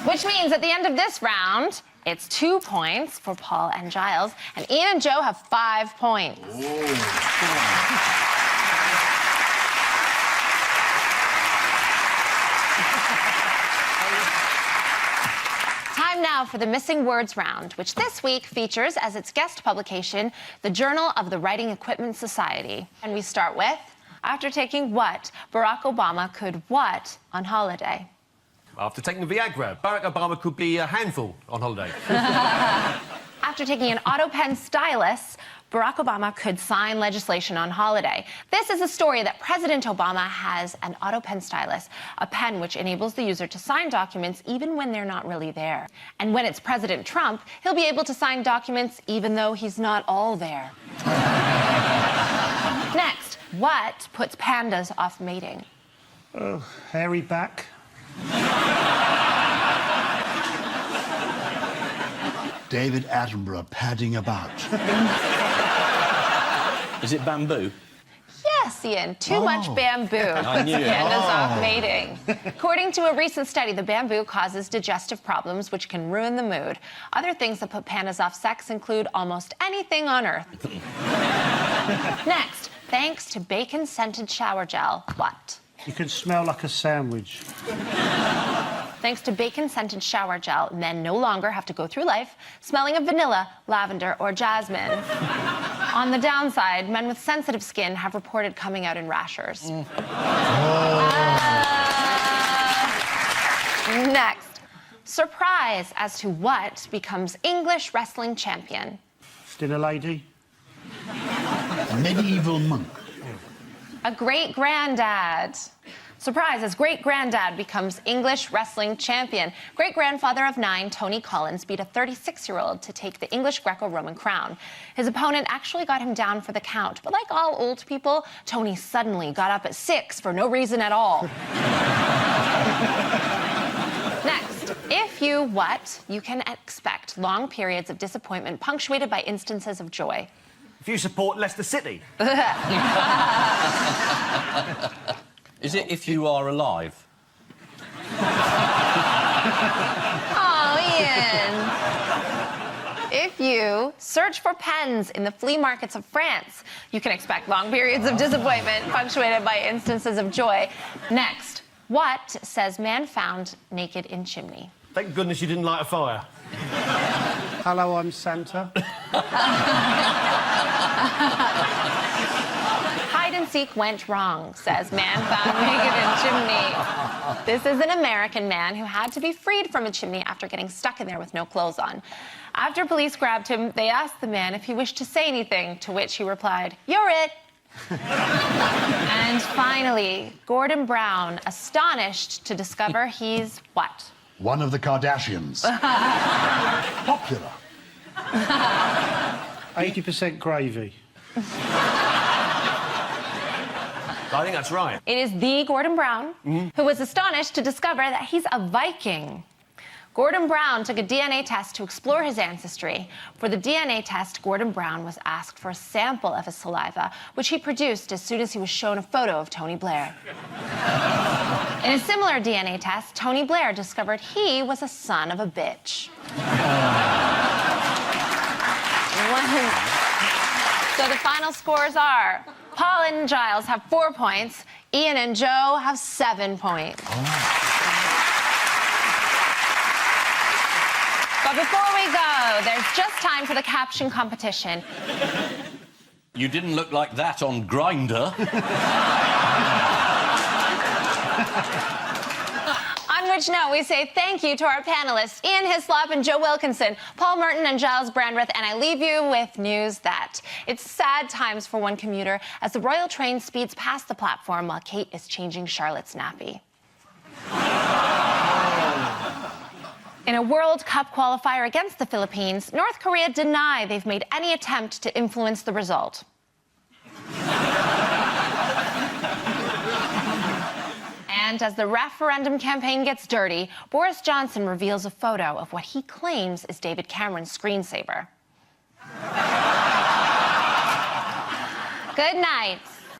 N: Which means at the end of this round, it's 2 points for Paul and Giles, and Ian and Joe have 5 points. Time now for the Missing Words round, which this week features as its guest publication, the Journal of the Writing Equipment Society. And we start with, after taking what, Barack Obama could what on holiday?
B: After taking Viagra, Barack Obama could be a handful on holiday.
N: After taking an auto pen stylus, Barack Obama could sign legislation on holiday. This is a story that President Obama has an auto pen stylus, a pen which enables the user to sign documents even when they're not really there. And when it's President Trump, he'll be able to sign documents even though he's not all there. Next, what puts pandas off mating?
H: Oh, hairy back.
O: David Attenborough padding about.
E: Is it bamboo?
N: Yes, Ian. Too much bamboo.
E: I knew it.
N: Pandas off mating. According to a recent study, the bamboo causes digestive problems, which can ruin the mood. Other things that put pandas off sex include almost anything on Earth. Next, thanks to bacon-scented shower gel, what?
H: You can smell like a sandwich.
N: Thanks to bacon-scented shower gel, men no longer have to go through life smelling of vanilla, lavender, or jasmine. On the downside, men with sensitive skin have reported coming out in rashers. Next, surprise as to what becomes English wrestling champion.
H: Still a lady?
O: A medieval monk.
N: A great-granddad. Surprise, as great-granddad becomes English wrestling champion. Great-grandfather of 9, Tony Collins, beat a 36-year-old to take the English Greco-Roman crown. His opponent actually got him down for the count, but like all old people, Tony suddenly got up at 6 for no reason at all. Next, if you what, you can expect long periods of disappointment punctuated by instances of joy.
B: If you support Leicester City.
E: Is it if you are alive?
N: Oh, Ian. If you search for pens in the flea markets of France, you can expect long periods of disappointment punctuated by instances of joy. Next, what says man found naked in chimney?
J: Thank goodness you didn't light a fire.
H: Hello, I'm Santa.
N: Hide and seek went wrong, says man found naked in chimney. This is an American man who had to be freed from a chimney after getting stuck in there with no clothes on. After police grabbed him, they asked the man if he wished to say anything, to which he replied, "You're it." And finally, Gordon Brown, astonished to discover he's what?
O: One of the Kardashians. Popular.
H: 80% gravy.
J: I think that's right.
N: It is the Gordon Brown who was astonished to discover that he's a Viking. Gordon Brown took a DNA test to explore his ancestry. For the DNA test, Gordon Brown was asked for a sample of his saliva, which he produced as soon as he was shown a photo of Tony Blair. In a similar DNA test, Tony Blair discovered he was a son of a bitch. So the final scores are: Paul and Giles have 4 points, Ian and Joe have 7 points. But before we go, there's just time for the caption competition.
E: You didn't look like that on Grindr.
N: On which note, we say thank you to our panelists, Ian Hislop and Joe Wilkinson, Paul Merton and Giles Brandreth, and I leave you with news that it's sad times for one commuter as the Royal train speeds past the platform while Kate is changing Charlotte's nappy. In a World Cup qualifier against the Philippines, North Korea deny they've made any attempt to influence the result. And as the referendum campaign gets dirty, Boris Johnson reveals a photo of what he claims is David Cameron's screensaver. Good night.